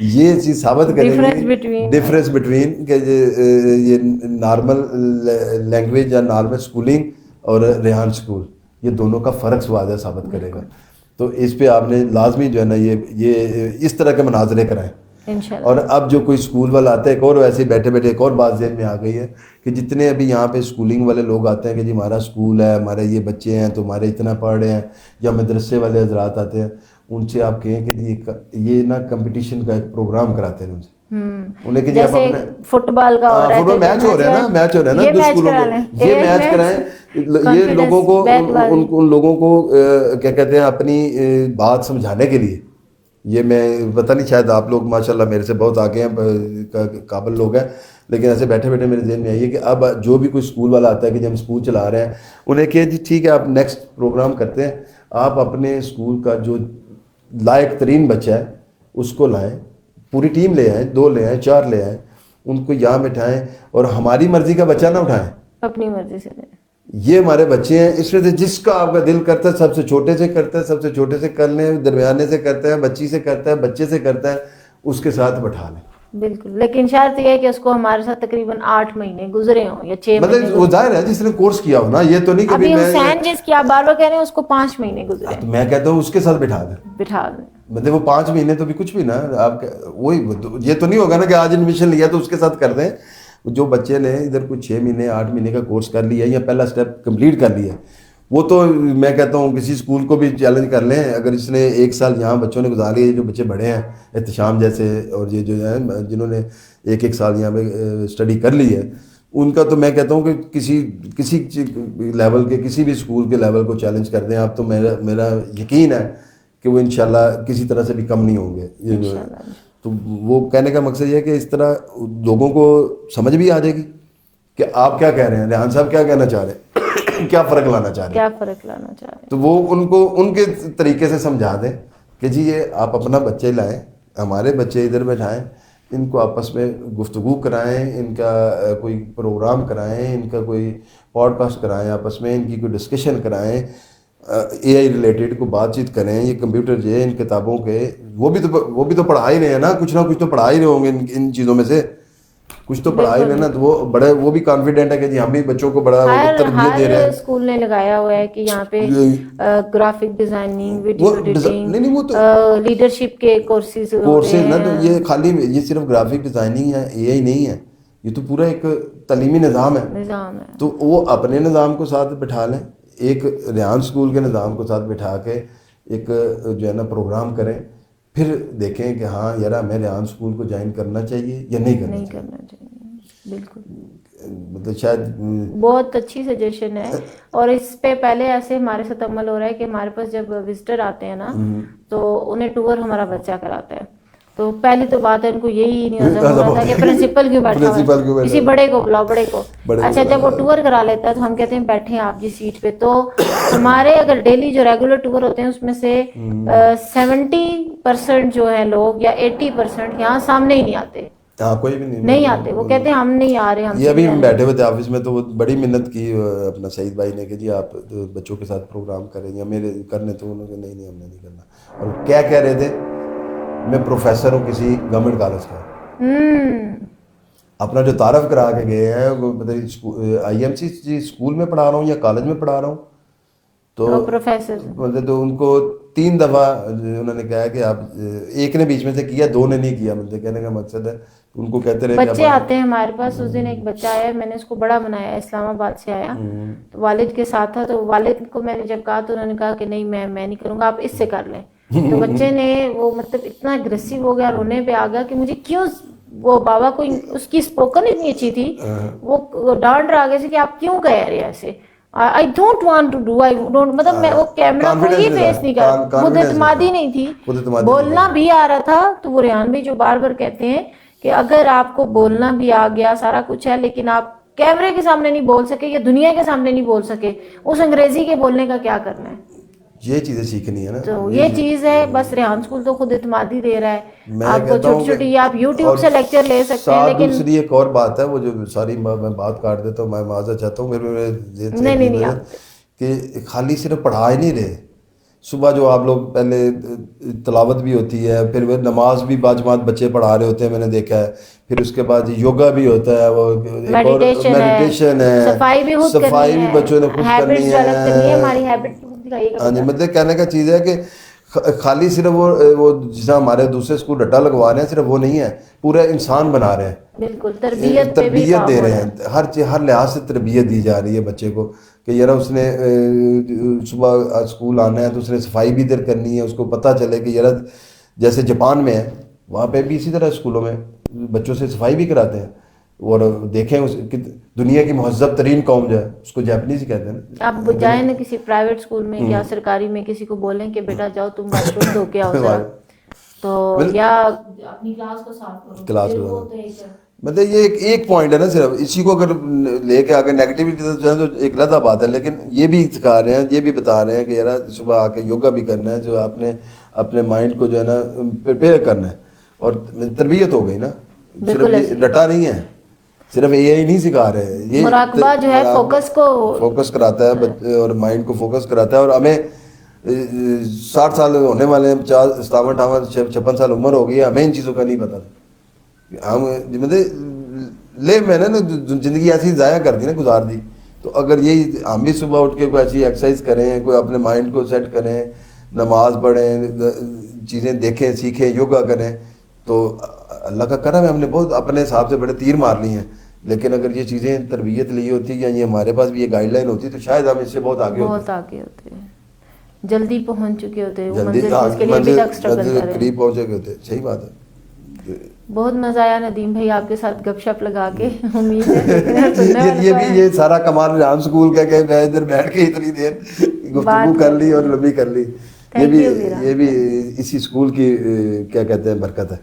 یہ چیز ثابت کرے گی ڈفرینس بٹوین کہ یہ نارمل لینگویج یا نارمل سکولنگ اور ریحان سکول، یہ دونوں کا فرق واضح ثابت کرے گا. تو اس پہ آپ نے لازمی جو ہے نا یہ اس طرح کے مناظرے کرائیں. اور اب جو کوئی اسکول والا آتا ہے، ایک اور ویسے بیٹھے بیٹھے ایک اور بات ذہن میں آ گئی ہے کہ جتنے ابھی یہاں پہ اسکولنگ والے لوگ آتے ہیں کہ جی ہمارا اسکول ہے، ہمارے یہ بچے ہیں تو ہمارے اتنا پڑھ رہے ہیں، یا مدرسے والے حضرات آتے ہیں، ان سے آپ کہیں کہ جی یہ نا کمپٹیشن کا ایک پروگرام کراتے ہیں ان سے. انہیں کہ جی آپ اپنے فٹ بال کا میچ ہو رہا ہے نا دو اسکولوں کے، یہ میچ کرائیں. یہ لوگوں کو ان لوگوں کو کیا کہتے ہیں اپنی بات سمجھانے کے لیے. یہ میں پتہ نہیں، شاید آپ لوگ ماشاءاللہ میرے سے بہت آگے ہیں، قابل لوگ ہیں، لیکن ایسے بیٹھے بیٹھے میرے ذہن میں آئی ہے کہ اب جو بھی کوئی اسکول والا آتا ہے کہ جب ہم اسکول چلا رہے ہیں، انہیں کہ جی ٹھیک ہے آپ نیکسٹ پروگرام کرتے ہیں، آپ اپنے اسکول کا جو لائق ترین بچہ ہے اس کو لائیں، پوری ٹیم لے آئیں، 2 لے آئیں، 4 لے آئیں، ان کو یہاں بٹھائیں اور ہماری مرضی کا بچہ نہ اٹھائیں، اپنی مرضی سے لیں. یہ ہمارے بچے ہیں. اس میں سے جس کا آپ کا دل کرتا ہے، سب سے چھوٹے سے کرتا ہے، سب سے چھوٹے سے کر لیں، درمیانے سے کرتا ہے، بچی سے کرتا ہے، بچے سے کرتا ہے، اس کے ساتھ بٹھا لیں. بالکل، لیکن شرط یہ ہے کہ اس کو ہمارے ساتھ تقریباً 8 مہینے گزرے ہوں یا 6 مہینے. مطلب وہ ظاہر ہے جس نے کورس کیا ہو نا، یہ تو نہیں کہ ابھی حسین جس کی آپ بار بار کہہ رہے ہیں اس کو 5 مہینے گزرے، تو میں کہتا ہوں اس کے ساتھ بٹھا دیں. مطلب وہ 5 مہینے تو بھی کچھ بھی نا، آپ وہی یہ تو نہیں ہوگا نا کہ آج ایڈمیشن لیا تو اس کے ساتھ کر دیں. جو بچے نے ادھر کوئی 6 مہینے 8 مہینے کا کورس کر لیا یا پہلا سٹیپ کمپلیٹ کر لیا، وہ تو میں کہتا ہوں کسی اسکول کو بھی چیلنج کر لیں. اگر اس نے 1 سال یہاں بچوں نے گزار لیا، جو بچے بڑے ہیں احتشام جیسے اور یہ جو ہیں جنہوں نے 1 سال یہاں پہ اسٹڈی کر لی ہے، ان کا تو میں کہتا ہوں کہ کسی لیول کے کسی بھی اسکول کے لیول کو چیلنج کر دیں آپ، تو میرا یقین ہے کہ وہ انشاءاللہ کسی طرح سے بھی کم نہیں ہوں گے. یہ جو ہے تو وہ کہنے کا مقصد یہ ہے کہ اس طرح لوگوں کو سمجھ بھی آ جائے گی کہ آپ کیا کہہ رہے ہیں، ریحان صاحب کیا کہنا چاہ رہے ہیں، کیا فرق لانا چاہ رہے ہیں. تو وہ ان کو ان کے طریقے سے سمجھا دیں کہ جی یہ آپ اپنا بچے لائیں، ہمارے بچے ادھر بٹھائیں، ان کو آپس میں گفتگو کرائیں، ان کا کوئی پروگرام کرائیں، ان کا کوئی پوڈ کاسٹ کرائیں، آپس میں ان کی کوئی ڈسکشن کرائیں، اے آئی ریلیٹڈ کو بات چیت کریں. یہ کمپیوٹر جو ہے ان کتابوں کے وہ بھی تو پڑھا ہی رہے ہیں نا، کچھ نہ کچھ تو پڑھا ہی رہے ہوں گے ان چیزوں میں سے کچھ تو پڑھا ہی رہے نا. تو وہ بھی کانفیڈنٹ ہے کہ جی ہم بھی بچوں کو بڑا تربیت دے رہے ہیں. ہر اسکول نے لگایا ہوا ہے کہ یہاں پہ graphic designing, video editing, leadership کے کورسز نا. تو یہ صرف گرافک ڈیزائننگ ہے، اے آئی نہیں ہے، یہ تو پورا ایک تعلیمی نظام ہے. تو وہ اپنے نظام کو ساتھ بٹھا لیں، ایک ریحان اسکول کے نظام کو ساتھ بٹھا کے ایک جو ہے نا پروگرام کریں، پھر دیکھیں کہ ہاں یار ہمیں ریحان اسکول کو جوائن کرنا چاہیے یا نہیں کرنا چاہیے. بالکل، مطلب شاید بہت اچھی سجیشن ہے. اور اس پہ پہلے ایسے ہمارے ساتھ عمل ہو رہا ہے کہ ہمارے پاس جب وزٹر آتے ہیں نا تو انہیں ٹور ہمارا بچہ کراتا ہے. تو پہلی تو بات ہے ان کو یہی نہیں ہوتا تھا کہ پرنسپل کیوں بیٹھا ہوا ہے، کسی بڑے کو بلاؤ، بڑے کو. اچھا جب وہ ٹور کرا لیتا ہے تو ہم کہتے ہیں بیٹھیں آپ جی سیٹ پہ. تو ہمارے اگر ڈیلی جو ریگولر ٹور ہوتے ہیں اس میں سے 70% جو ہے لوگ یا 80% یہاں سامنے ہی نہیں آتے. کوئی بھی نہیں آتے، وہ کہتے ہیں ہم نہیں آ رہے. ہم یہ ابھی ہم بیٹھے ہوئے تھے آفس میں تو وہ بڑی محنت کی اپنا سعید بھائی نے کہ جی آپ بچوں کے ساتھ پروگرام کریں یا میرے کرنے، تو انہوں نے نہیں ہم نے نہیں کرنا. اور کیا کہہ رہے تھے، میں پروفیسر ہوں کسی گورنمنٹ کالج کا. اپنا جو تعارف کرا کے گئے ہیں، آئی ایم سی اسکول میں پڑھا رہا ہوں یا کالج میں پڑھا رہا ہوں. تو پروفیسر مطلب تو ان کو 3 دفعہ انہوں نے کہا کہ آپ، ایک نے بیچ میں سے کیا، 2 نے نہیں کیا. مطلب کہنے کا مقصد ہے ان کو کہتے رہے بچے آتے ہیں ہمارے پاس. اس دن ایک بچہ آیا، میں نے اس کو بڑا بنایا، اسلام آباد سے آیا، تو والد کے ساتھ تھا. تو والد کو میں نے جب کہا تو انہوں نے کہا کہ نہیں میں نہیں کروں گا، آپ اس سے کر لیں. تو بچے نے وہ مطلب اتنا اگریسو ہو گیا، رونے پہ آ گیا کہ مجھے کیوں، وہ بابا کو اس کی اسپوکن اتنی اچھی تھی، وہ ڈانٹ رہا گیا کہ آپ کیوں کہہ رہے ہیں ایسے. I don't want to do, I don't, مطلب میں وہ کیمرہ کو ہی فیس نہیں کر, خود اعتمادی نہیں تھی, بولنا بھی آ رہا تھا. تو وہ ریحان بھائی جو بار بار کہتے ہیں کہ اگر آپ کو بولنا بھی آ گیا, سارا کچھ ہے, لیکن آپ کیمرے کے سامنے نہیں بول سکے یا دنیا کے سامنے نہیں بول سکے, اس انگریزی کے بولنے کا کیا کرنا ہے. یہ چیزیں سیکھنی ہے نا, تو یہ چیز ہے بس. ریحان اسکول تو خود اعتمادی دے رہا ہے آپ کو, چھوٹی چھوٹی آپ یوٹیوب سے لیکچر لے سکتے ہیں. لیکن دوسری ایک اور بات ہے, وہ جو ساری میں بات کاٹ دیتا ہوں, میں معذرت چاہتا ہوں, نہیں کہ خالی صرف پڑھا ہی نہیں رہے. صبح جو آپ لوگ پہلے تلاوت بھی ہوتی ہے, پھر وہ نماز بھی باجماعت بچے پڑھا رہے ہوتے ہیں, میں نے دیکھا ہے. پھر اس کے بعد یوگا بھی ہوتا ہے, وہ میڈیٹیشن ہے, صفائی بھی بچوں نے خود کرنی ہے. ہاں جی, مطلب کہنے کا چیز ہے کہ خالی صرف وہ جیسا ہمارے دوسرے اسکول رٹا لگوا رہے ہیں, صرف وہ نہیں ہے, پورا انسان بنا رہے ہیں. بالکل تربیت دے رہے ہیں, ہر لحاظ سے تربیت دی جا رہی ہے بچے کو, کہ یار اس نے صبح اسکول آنا ہے تو اس نے صفائی بھی ادھر کرنی ہے. اس کو پتہ چلے کہ یار جیسے جاپان میں ہے, وہاں پہ بھی اسی طرح اسکولوں میں بچوں سے صفائی بھی کراتے ہیں. اور دیکھیں دنیا کی مہذب ترین قوم جو ہے اس کو جاپنیز ہی کہتے ہیں نا. آپ جائیں نا کسی پرائیویٹ اسکول میں یا سرکاری میں, کسی کو بولیں کہ بیٹا جاؤ تم واش روم دھو کے آؤ ذرا, تو یا اپنی کلاس کو صاف کرو. مطلب یہ ایک پوائنٹ ہے نا, صرف اسی کو اگر لے کے آگے نیگیٹیوٹی تو ایک علیحدہ بات ہے, لیکن یہ بھی سکھا رہے ہیں, یہ بھی بتا رہے ہیں کہ یار صبح آ کے یوگا بھی کرنا ہے, جو آپ نے اپنے مائنڈ کو جو ہے نا پریپیئر کرنا ہے. اور تربیت ہو گئی نا, صرف رٹا نہیں ہے, صرف یہ نہیں سکھا رہے, یہ مراقبہ جو ہے فوکس کراتا ہے اور مائنڈ کو فوکس کراتا ہے. اور ہمیں 60 سال ہونے والے ہیں, 50 57 58 56 سال عمر ہو گئی ہے, ہمیں ان چیزوں کا نہیں پتا. ہم مطلب میں نے نا زندگی ایسی ضائع کر دی نا, گزار دی. تو اگر یہی ہم بھی صبح اٹھ کے کوئی ایسی ایکسرسائز کریں, کوئی اپنے مائنڈ کو سیٹ کریں, نماز پڑھیں, چیزیں دیکھیں سیکھیں, یوگا کریں, تو اللہ کا کرم ہے, ہم نے بہت اپنے حساب سے بڑے تیر مار لی ہیں. لیکن اگر یہ چیزیں تربیت لی ہوتی یا یہ ہمارے پاس بھی یہ گائیڈ لائن ہوتی تو شاید ہم اس سے بہت آگے ہوتے, جلدی پہنچ چکے ہوتے, قریب پہنچے ہوتے. صحیح بات ہے. بہت مزہ آیا ندیم بھائی آپ کے ساتھ گپ شپ لگا کے. امید ہے یہ بھی یہ سارا کمال ریحان اسکول کا کہ میں ادھر بیٹھ کے اتنی دیر گفتگو کر لی اور لمبی کر لی, یہ بھی اسی اسکول کی کیا کہتے ہیں برکت ہے.